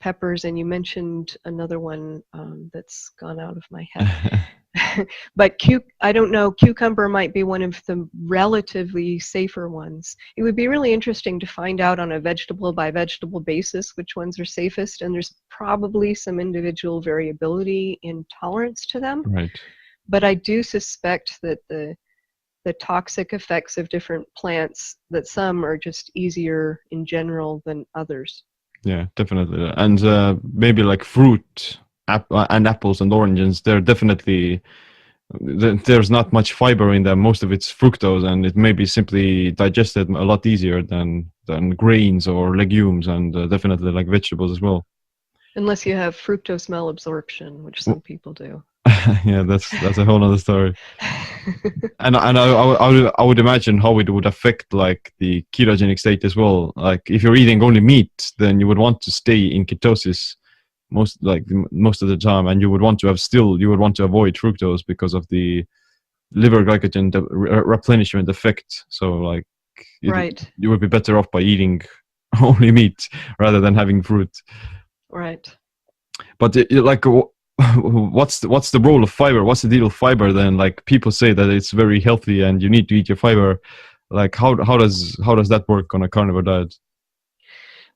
peppers, and you mentioned another one that's gone out of my head. But I don't know, cucumber might be one of the relatively safer ones. It would be really interesting to find out on a vegetable by vegetable basis which ones are safest, and there's probably some individual variability in tolerance to them. But I do suspect that the toxic effects of different plants, that some are just easier in general than others. Yeah, definitely. And maybe like fruit and apples and oranges, they're definitely, there's not much fiber in them. Most of it's fructose, and it may be simply digested a lot easier than grains or legumes, and definitely like vegetables as well. Unless you have fructose malabsorption, which some people do. Yeah, that's a whole other story. And I would imagine how it would affect like the ketogenic state as well. Like if you're eating only meat, then you would want to stay in ketosis most of the time, and you would want to avoid fructose because of the liver glycogen replenishment effect. So like you would be better off by eating only meat rather than having fruit. But like what's the role of fiber? What's the deal of fiber then? Like people say that it's very healthy and you need to eat your fiber. Like how does that work on a carnivore diet?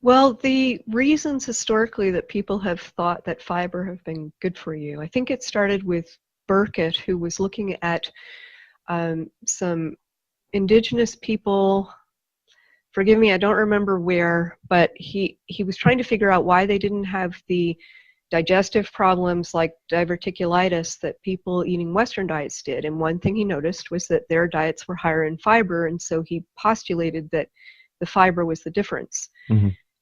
Well, the reasons historically that people have thought that fiber have been good for you, I think it started with Burkitt, who was looking at some indigenous people, forgive me, I don't remember where, but he was trying to figure out why they didn't have the digestive problems like diverticulitis that people eating Western diets did. And one thing he noticed was that their diets were higher in fiber, and so he postulated that the fiber was the difference.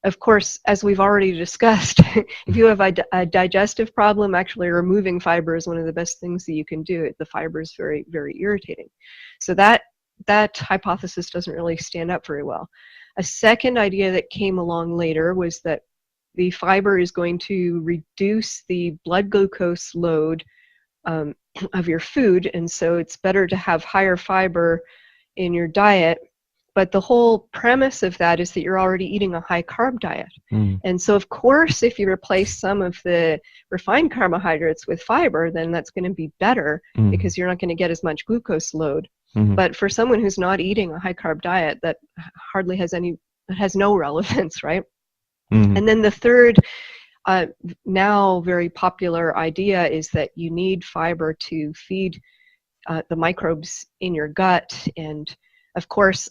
of course, as we've already discussed, if you have a digestive problem, actually removing fiber is one of the best things that you can do. The fiber is very, very irritating. So that hypothesis doesn't really stand up very well. A second idea that came along later was that the fiber is going to reduce the blood glucose load of your food, and so it's better to have higher fiber in your diet. But the whole premise of that is that you're already eating a high carb diet. And so of course, if you replace some of the refined carbohydrates with fiber, then that's going to be better because you're not going to get as much glucose load. But for someone who's not eating a high carb diet, that hardly has no relevance, right? And then the third now very popular idea is that you need fiber to feed the microbes in your gut. And of course,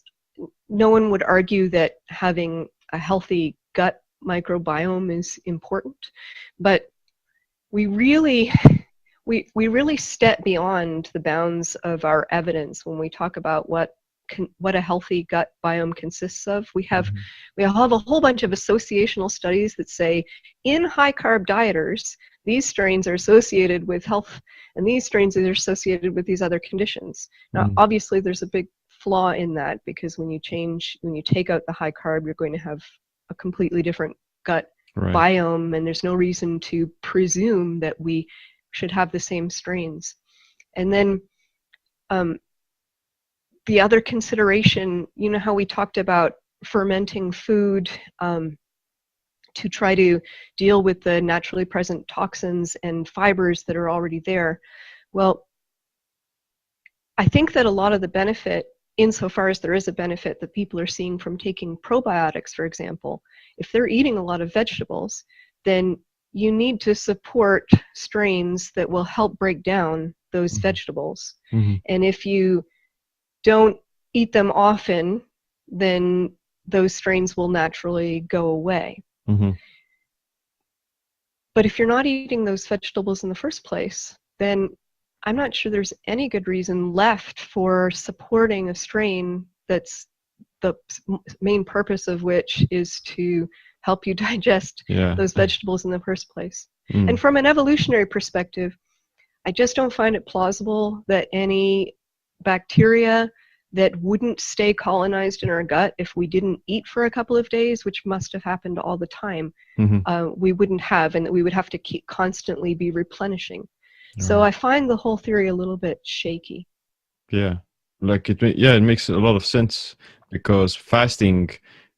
no one would argue that having a healthy gut microbiome is important, but we really step beyond the bounds of our evidence when we talk about what a healthy gut biome consists of. We have a whole bunch of associational studies that say in high carb dieters, these strains are associated with health, and these strains are associated with these other conditions. Now, obviously, there's a big flaw in that, because when you take out the high carb, you're going to have a completely different gut biome, and there's no reason to presume that we should have the same strains. And then the other consideration, you know how we talked about fermenting food to try to deal with the naturally present toxins and fibers that are already there. Well, I think that a lot of the benefit, insofar as there is a benefit that people are seeing from taking probiotics, for example, if they're eating a lot of vegetables, then you need to support strains that will help break down those vegetables. And if you don't eat them often, then those strains will naturally go away. But if you're not eating those vegetables in the first place, then I'm not sure there's any good reason left for supporting a strain that's the main purpose of which is to help you digest those vegetables in the first place. And from an evolutionary perspective, I just don't find it plausible that any bacteria that wouldn't stay colonized in our gut if we didn't eat for a couple of days, which must have happened all the time, we wouldn't have, and that we would have to constantly be replenishing. So I find the whole theory a little bit shaky. Yeah, like it makes a lot of sense, because fasting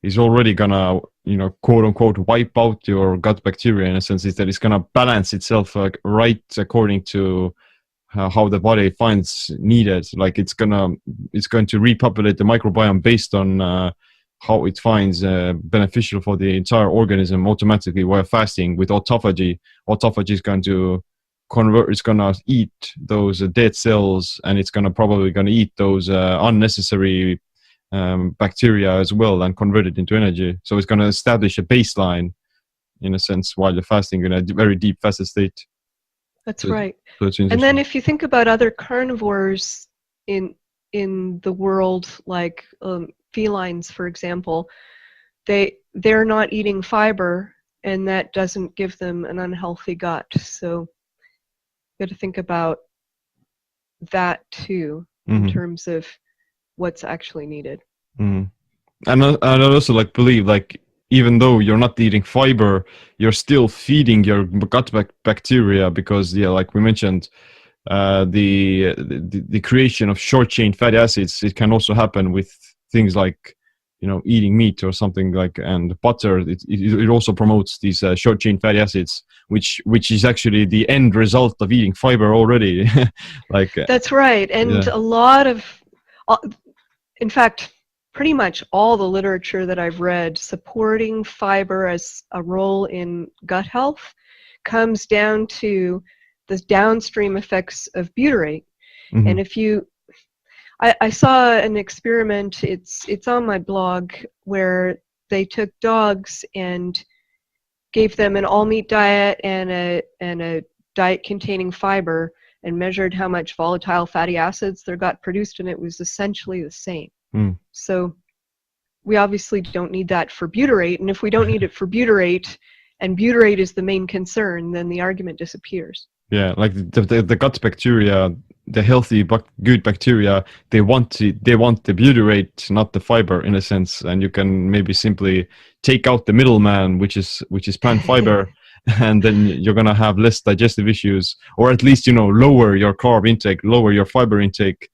is already gonna, quote unquote, wipe out your gut bacteria in a sense. Is that it's gonna balance itself right according to how the body finds needed. Like it's going to repopulate the microbiome based on how it finds beneficial for the entire organism automatically. While fasting with autophagy is going to convert, it's going to eat those dead cells, and it's probably going to eat those unnecessary bacteria as well and convert it into energy. So it's going to establish a baseline in a sense while you're fasting in a very deep fasted state. That's right. And then if you think about other carnivores in the world, like felines, for example, they're not eating fiber, and that doesn't give them an unhealthy gut. So you got to think about that too in terms of what's actually needed. And I also believe even though you're not eating fiber, you're still feeding your gut bacteria, because like we mentioned, the creation of short chain fatty acids, it can also happen with things like eating meat or something and butter. It also promotes these short chain fatty acids, which is actually the end result of eating fiber already. That's right. And a lot of, in fact, pretty much all the literature that I've read supporting fiber as a role in gut health comes down to the downstream effects of butyrate. And if I saw an experiment, it's on my blog, where they took dogs and gave them an all-meat diet and a diet containing fiber, and measured how much volatile fatty acids their gut produced, and it was essentially the same. So we obviously don't need that for butyrate. And if we don't need it for butyrate, and butyrate is the main concern, then the argument disappears. Yeah, like the gut bacteria, the healthy good bacteria, they want the butyrate, not the fiber, in a sense. And you can maybe simply take out the middleman, which is plant fiber, and then you're gonna have less digestive issues, or at least lower your carb intake, lower your fiber intake,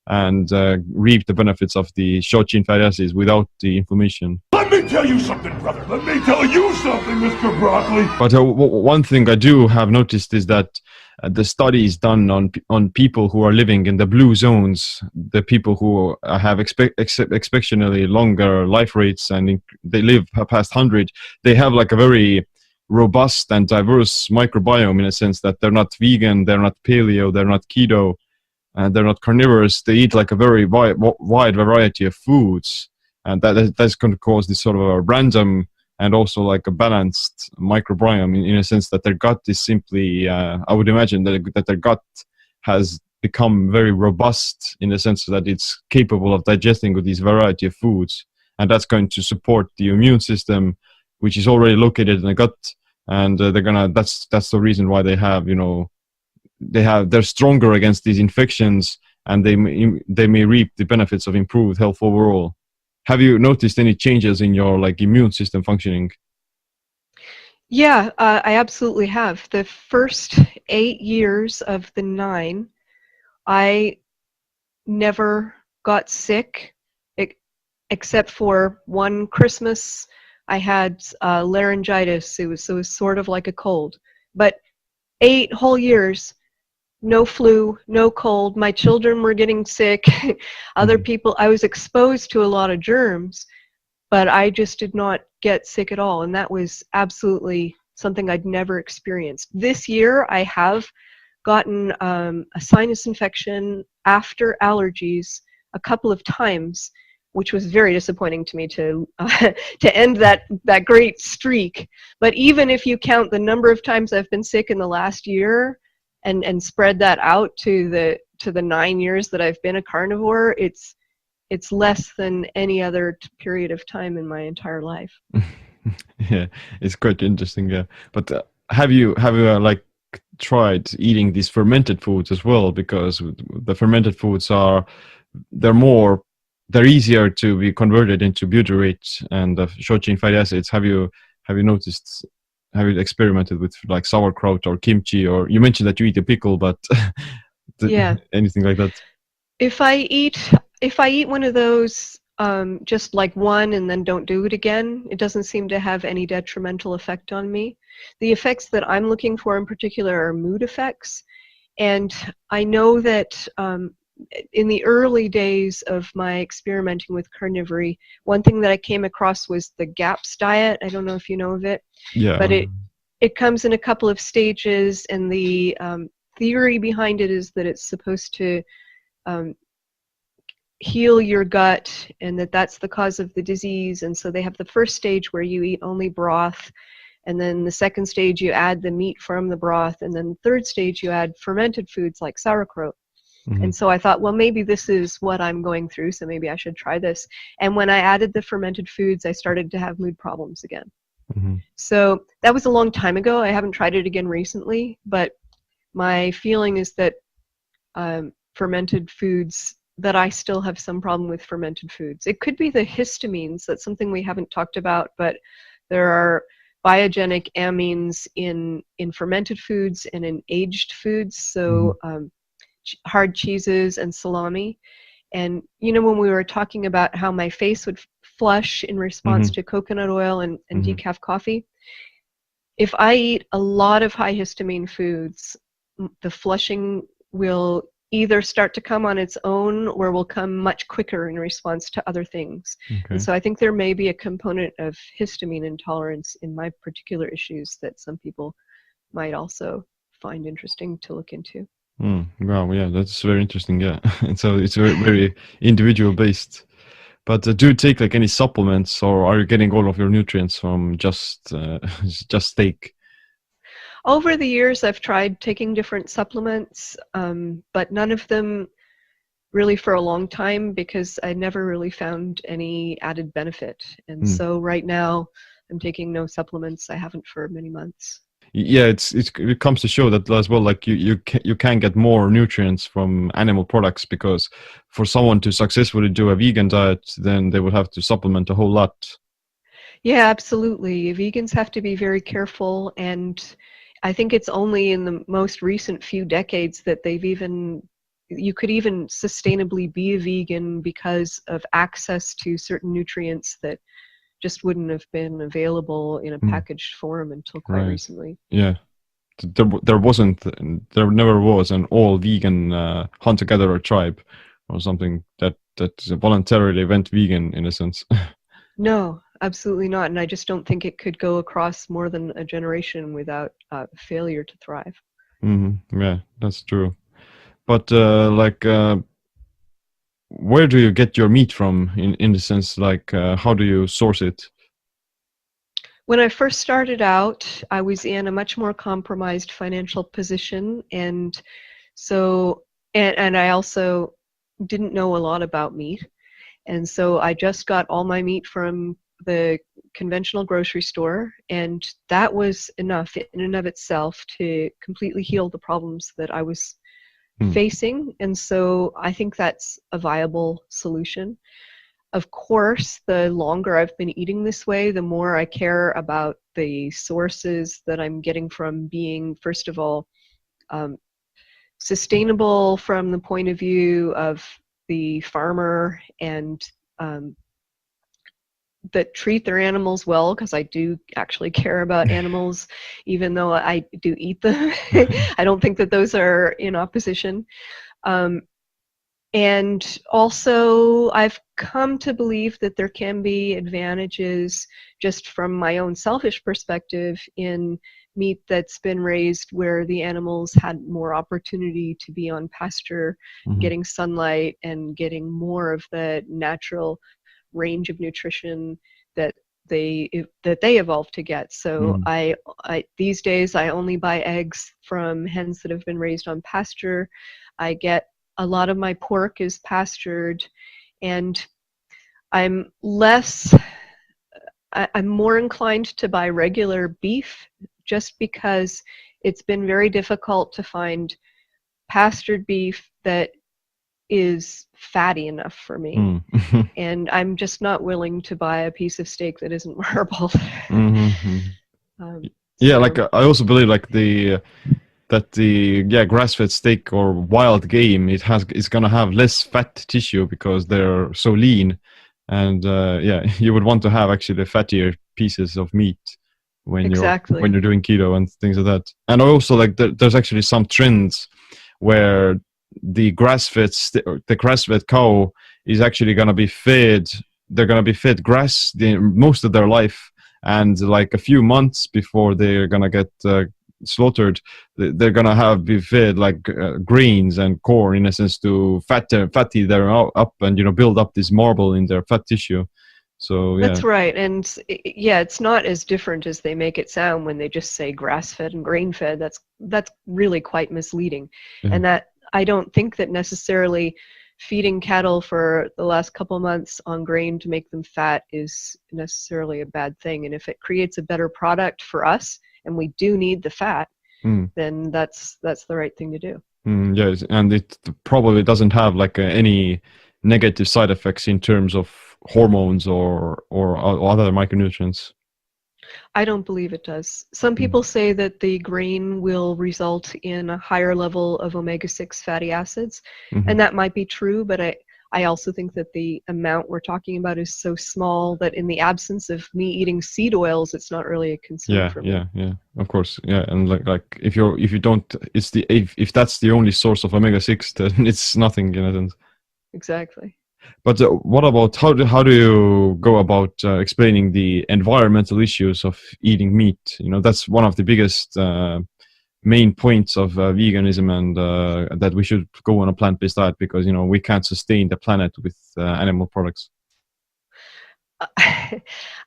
and reap the benefits of the short chain fatty acids without the inflammation. Let me tell you something, brother. Let me tell you something, Mr. Broccoli. But one thing I do have noticed is that the studies done on people who are living in the blue zones, the people who have exceptionally longer life rates and they live past 100, they have like a very robust and diverse microbiome, in a sense that they're not vegan, they're not paleo, they're not keto, and they're not carnivores. They eat like a very wide variety of foods, and that's going to cause this sort of a random and also like a balanced microbiome, in a sense that their gut is simply, I would imagine that their gut has become very robust, in the sense that it's capable of digesting these variety of foods, and that's going to support the immune system, which is already located in the gut, and that's the reason why they have, they're stronger against these infections, and they may reap the benefits of improved health overall. Have you noticed any changes in your immune system functioning? Yeah, I absolutely have. The first 8 years of the 9, I never got sick, except for one Christmas. I had laryngitis. It was sort of like a cold. But 8 whole years, no flu, no cold. My children were getting sick. Other people, I was exposed to a lot of germs, but I just did not get sick at all. And that was absolutely something I'd never experienced. This year, I have gotten a sinus infection after allergies a couple of times, which was very disappointing to me to end that great streak. But even if you count the number of times I've been sick in the last year, and spread that out to the 9 years that I've been a carnivore, it's less than any other period of time in my entire life. Yeah, it's quite interesting. Yeah, but have you tried eating these fermented foods as well? Because the fermented foods they're easier to be converted into butyrate and short chain fatty acids. Have you noticed? Have you experimented with sauerkraut or kimchi? Or you mentioned that you eat a pickle, but yeah, anything like that? If I eat one of those, just like one and then don't do it again, it doesn't seem to have any detrimental effect on me. The effects that I'm looking for in particular are mood effects, and I know that in the early days of my experimenting with carnivory, one thing that I came across was the GAPS diet. I don't know if you know of it. Yeah. But it comes in a couple of stages, and the theory behind it is that it's supposed to heal your gut, and that's the cause of the disease. And so they have the first stage where you eat only broth, and then the second stage you add the meat from the broth, and then the third stage you add fermented foods like sauerkraut. Mm-hmm. And so I thought, well, maybe this is what I'm going through, so maybe I should try this. And when I added the fermented foods, I started to have mood problems again. Mm-hmm. So that was a long time ago. I haven't tried it again recently, but my feeling is that fermented foods, that I still have some problem with fermented foods. It could be the histamines. That's something we haven't talked about, but there are biogenic amines in fermented foods and in aged foods. So hard cheeses and salami. And when we were talking about how my face would flush in response to coconut oil and decaf coffee, if I eat a lot of high histamine foods, the flushing will either start to come on its own or will come much quicker in response to other things. Okay. And so I think there may be a component of histamine intolerance in my particular issues that some people might also find interesting to look into. Wow, yeah, that's very interesting. Yeah, and so it's very, very individual based. But do you take any supplements, or are you getting all of your nutrients from just steak? Over the years, I've tried taking different supplements, but none of them really for a long time because I never really found any added benefit. And so right now I'm taking no supplements. I haven't for many months. Yeah, it comes to show that as well, like you can get more nutrients from animal products, because for someone to successfully do a vegan diet, then they would have to supplement a whole lot. Yeah, absolutely. Vegans have to be very careful, and I think it's only in the most recent few decades that you could even sustainably be a vegan because of access to certain nutrients that just wouldn't have been available in a packaged form until quite recently. Yeah, there never was an all vegan hunter-gatherer tribe or something that voluntarily went vegan in a sense. No, absolutely not. And I just don't think it could go across more than a generation without failure to thrive. Yeah, that's true. But where do you get your meat from in the sense, like how do you source it? When I first started out, I was in a much more compromised financial position, and so and I also didn't know a lot about meat, and so I just got all my meat from the conventional grocery store, and that was enough in and of itself to completely heal the problems that I was facing, and so I think that's a viable solution. Of course, the longer I've been eating this way, the more I care about the sources that I'm getting from being, first of all, sustainable from the point of view of the farmer and that treat their animals well, because I do actually care about animals, even though I do eat them. I don't think that those are in opposition. And also, I've come to believe that there can be advantages just from my own selfish perspective in meat that's been raised where the animals had more opportunity to be on pasture, getting sunlight and getting more of the natural range of nutrition that they evolved to get. So I these days I only buy eggs from hens that have been raised on pasture. I get a lot of my pork is pastured, and I'm more inclined to buy regular beef just because it's been very difficult to find pastured beef that is fatty enough for me. And I'm just not willing to buy a piece of steak that isn't marbled. Yeah, like I also believe like the grass-fed steak or wild game, it's gonna have less fat tissue because they're so lean, and you would want to have actually fattier pieces of meat when you're doing keto and things like that. And also like there's actually some trends where the grass-fed cow is actually gonna be fed. They're gonna be fed grass most of their life, and like a few months before they're gonna get slaughtered, they're gonna be fed like grains and corn in a sense to fatty them up and build up this marble in their fat tissue. So yeah, that's right. And yeah, it's not as different as they make it sound when they just say grass-fed and grain-fed. That's really quite misleading. And that I don't think that necessarily feeding cattle for the last couple months on grain to make them fat is necessarily a bad thing. And if it creates a better product for us, and we do need the fat, then that's the right thing to do. Yes, and it probably doesn't have like any negative side effects in terms of hormones or other micronutrients. I don't believe it does. Some people say that the grain will result in a higher level of omega-6 fatty acids, and that might be true, but I also think that the amount we're talking about is so small that in the absence of me eating seed oils, it's not really a concern for me. Yeah, of course. Yeah, and like if you don't, it's if that's the only source of omega-6, then it's nothing in a sense. Exactly. But what about how do you go about explaining the environmental issues of eating meat? That's one of the biggest main points of veganism, and that we should go on a plant-based diet because we can't sustain the planet with animal products.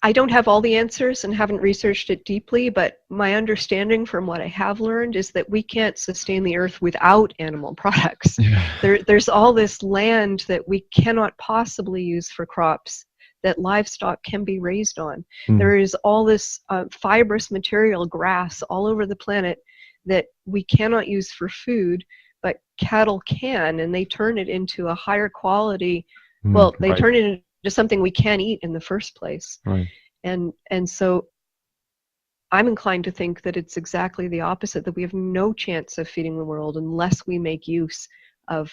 I don't have all the answers and haven't researched it deeply, but my understanding from what I have learned is that we can't sustain the earth without animal products. Yeah. There's all this land that we cannot possibly use for crops that livestock can be raised on. There is all this fibrous material, grass, all over the planet that we cannot use for food, but cattle can, and they turn it into a higher quality. Well, they Right. turn it into something we can eat in the first place. Right. And so I'm inclined to think that it's exactly the opposite, that we have no chance of feeding the world unless we make use of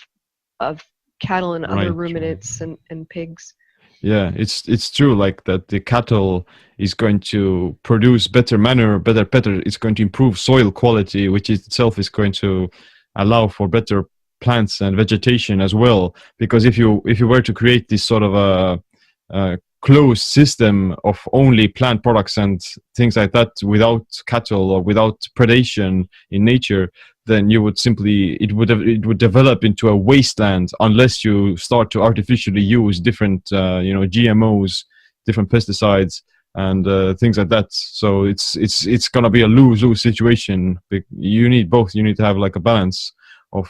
cattle and other Right. ruminants and pigs. Yeah, it's true, like that the cattle is going to produce better manure, better, it's going to improve soil quality, which itself is going to allow for better plants and vegetation as well. Because if you were to create this sort of a closed system of only plant products and things like that without cattle or without predation in nature, then you would simply it would develop into a wasteland unless you start to artificially use different GMOs, different pesticides and things like that. So it's gonna be a lose-lose situation. You need both. You need to have like a balance of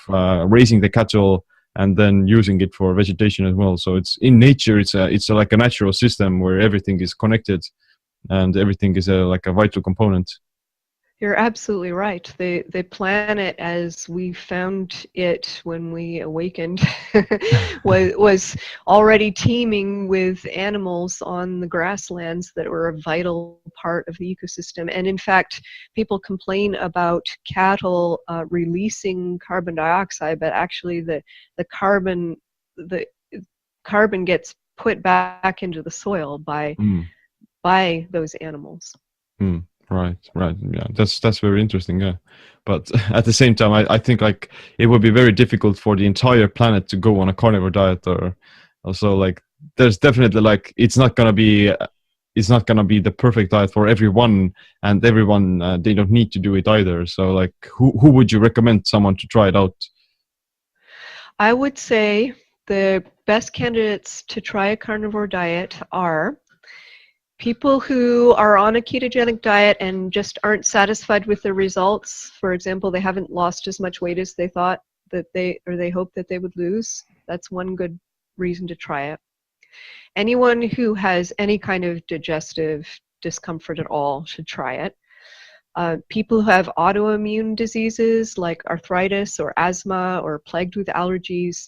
raising the cattle and then using it for vegetation as well. So it's in nature. It's like a natural system where everything is connected, and everything is like a vital component. You're absolutely right. The planet as we found it when we awakened was already teeming with animals on the grasslands that were a vital part of the ecosystem. And in fact, people complain about cattle releasing carbon dioxide, but actually the carbon gets put back into the soil by those animals. Right. Yeah, that's very interesting. Yeah, but at the same time, I think like it would be very difficult for the entire planet to go on a carnivore diet, or also like there's definitely like it's not gonna be the perfect diet for everyone, and everyone they don't need to do it either. So like, who would you recommend someone to try it out? I would say the best candidates to try a carnivore diet are people who are on a ketogenic diet and just aren't satisfied with the results. For example, they haven't lost as much weight as they thought that they hoped that they would lose. That's one good reason to try it. Anyone who has any kind of digestive discomfort at all should try it. People who have autoimmune diseases like arthritis or asthma or plagued with allergies,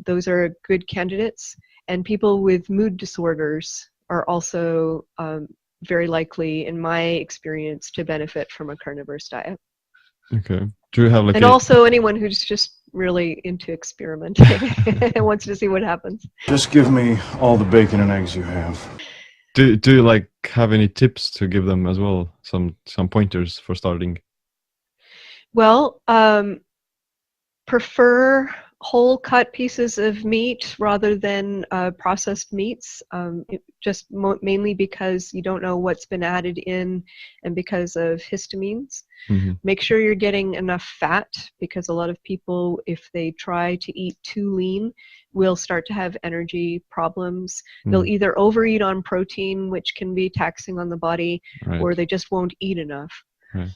those are good candidates. And people with mood disorders are also very likely, in my experience, to benefit from a carnivorous diet. Okay. Do you have like? And also anyone who's just really into experimenting and wants to see what happens. Just give me all the bacon and eggs you have. Do you like have any tips to give them as well? Some pointers for starting? Well, prefer whole cut pieces of meat rather than processed meats, mainly because you don't know what's been added in and because of histamines. Make sure you're getting enough fat, because a lot of people, if they try to eat too lean, will start to have energy problems. They'll either overeat on protein, which can be taxing on the body, Right. or they just won't eat enough. Right.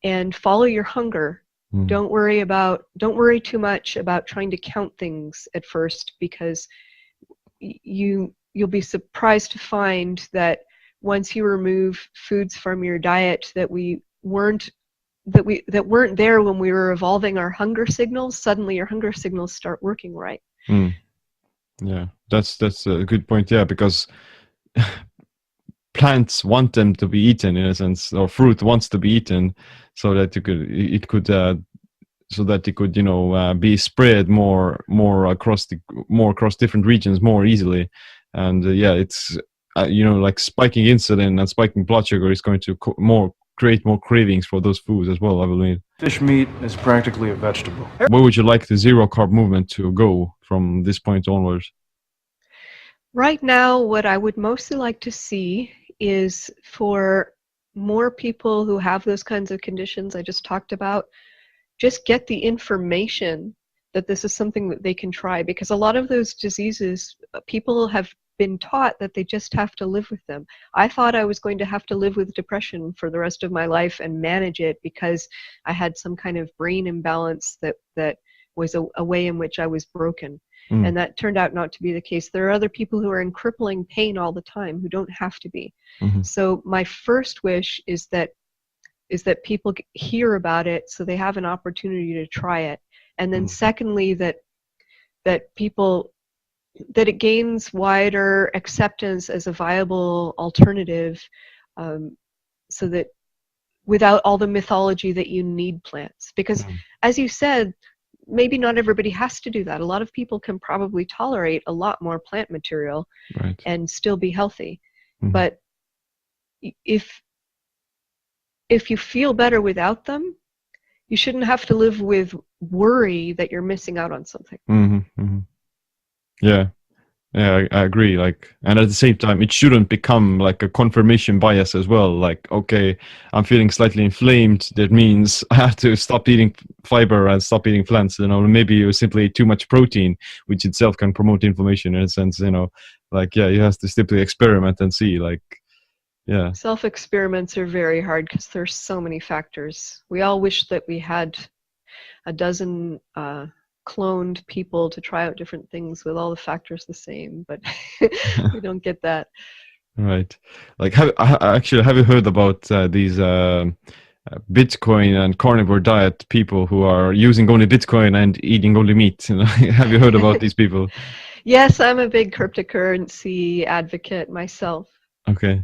And follow your hunger. Don't worry too much about trying to count things at first, because you'll be surprised to find that once you remove foods from your diet that weren't there when we were evolving our hunger signals, suddenly your hunger signals start working right. Yeah, that's a good point. Yeah, because plants want them to be eaten in a sense, or fruit wants to be eaten, so that it could be spread more across different regions more easily. And it's like spiking insulin and spiking blood sugar is going to create more cravings for those foods as well, I believe. Fish meat is practically a vegetable. Where would you like the zero carb movement to go from this point onwards? Right now, what I would mostly like to see is for more people who have those kinds of conditions I just talked about, just get the information that this is something that they can try, because a lot of those diseases, people have been taught that they just have to live with them. I thought I was going to have to live with depression for the rest of my life and manage it because I had some kind of brain imbalance that was a way in which I was broken. And that turned out not to be the case. There are other people who are in crippling pain all the time who don't have to be. So my first wish is that people hear about it so they have an opportunity to try it. And then secondly, that it gains wider acceptance as a viable alternative, so that without all the mythology that you need plants. Because as you said, maybe not everybody has to do that. A lot of people can probably tolerate a lot more plant material and still be healthy. But if you feel better without them, you shouldn't have to live with worry that you're missing out on something. Yeah, I agree. Like, and at the same time, it shouldn't become like a confirmation bias as well. Like, okay, I'm feeling slightly inflamed. That means I have to stop eating fiber and stop eating plants. You know, maybe you simply ate too much protein, which itself can promote inflammation in a sense. You know, like, yeah, you have to simply experiment and see. Like, yeah. Self-experiments are very hard because there's so many factors. We all wish that we had a dozen cloned people to try out different things with all the factors the same, but we don't get that. Right. Like, have you heard about these Bitcoin and carnivore diet people who are using only Bitcoin and eating only meat? You know? Have you heard about these people? Yes, I'm a big cryptocurrency advocate myself. Okay.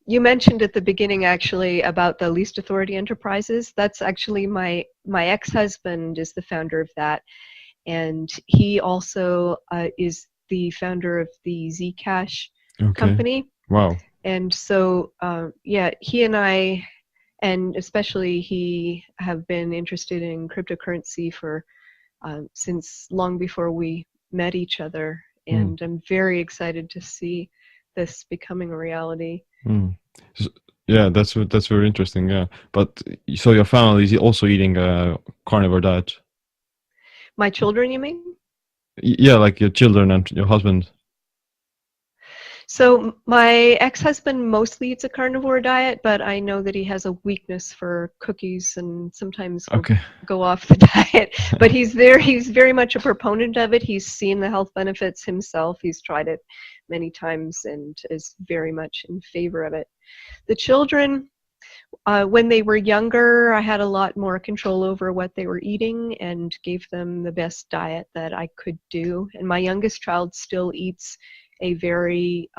You mentioned at the beginning actually about the Least Authority Enterprises. That's actually my ex-husband is the founder of that, and he also is the founder of the Zcash company. Wow. And so yeah, he and I, and especially he, have been interested in cryptocurrency for since long before we met each other. And I'm very excited to see this becoming a reality. So, yeah, that's very interesting. Yeah, but so your family is also eating a carnivore diet? My children, you mean? Yeah, like your children and your husband. So my ex-husband mostly eats a carnivore diet, but I know that he has a weakness for cookies and sometimes will go off the diet. But he's very much a proponent of it. He's seen the health benefits himself. He's tried it many times and is very much in favor of it. The children, when they were younger, I had a lot more control over what they were eating and gave them the best diet that I could do. And my youngest child still eats a very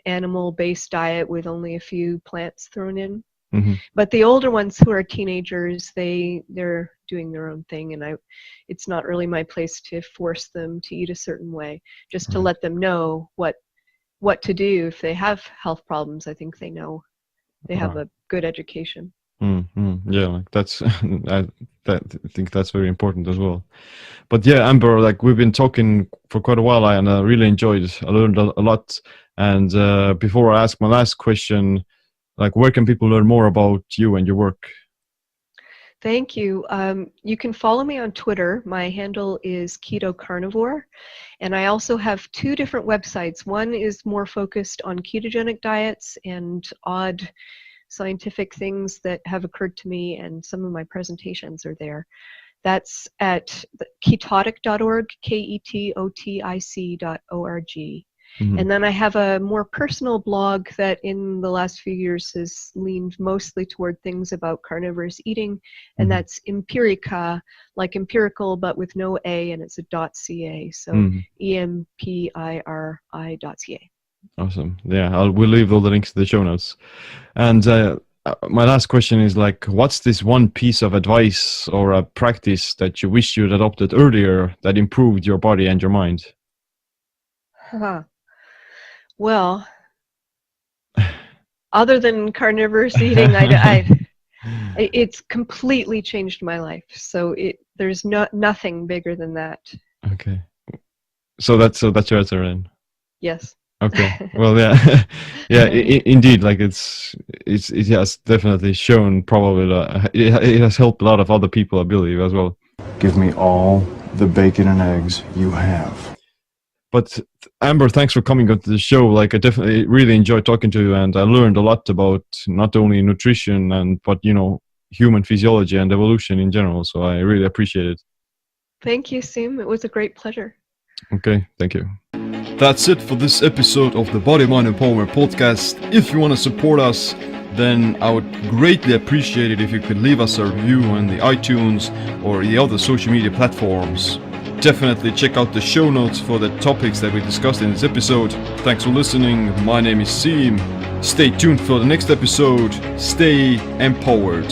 animal-based diet with only a few plants thrown in. But the older ones who are teenagers, they're doing their own thing, and it's not really my place to force them to eat a certain way, just to let them know what to do if they have health problems. I think they know. They have a good education. Yeah, like that's I think that's very important as well. But yeah, Amber, like we've been talking for quite a while, and I really enjoyed it. I learned a lot. And before I ask my last question, like where can people learn more about you and your work? Thank you. You can follow me on Twitter. My handle is Keto Carnivore. And I also have 2 different websites. One is more focused on ketogenic diets and odd scientific things that have occurred to me, and some of my presentations are there. That's at ketotic.org, ketotic.org. And then I have a more personal blog that in the last few years has leaned mostly toward things about carnivorous eating, and that's Empirica, like empirical but with no A, and it's a .ca, so EMPIRI.ca. Awesome. Yeah, we'll leave all the links to the show notes. And my last question is like, what's this one piece of advice or a practice that you wish you'd adopted earlier that improved your body and your mind? Well, other than carnivorous eating, it's completely changed my life. So there's nothing bigger than that. Okay. So that's your answer then? Yes. Okay. Well, yeah, yeah. Indeed, like it has definitely shown probably it has helped a lot of other people, I believe, as well. Give me all the bacon and eggs you have. But Amber, thanks for coming onto the show. Like, I definitely really enjoyed talking to you, and I learned a lot about not only nutrition but human physiology and evolution in general. So I really appreciate it. Thank you, Sim. It was a great pleasure. Okay, thank you. That's it for this episode of the Body, Mind and Power podcast. If you want to support us, then I would greatly appreciate it if you could leave us a review on the iTunes or the other social media platforms. Definitely check out the show notes for the topics that we discussed in this episode. Thanks for listening. My name is Sim. Stay tuned for the next episode. Stay empowered.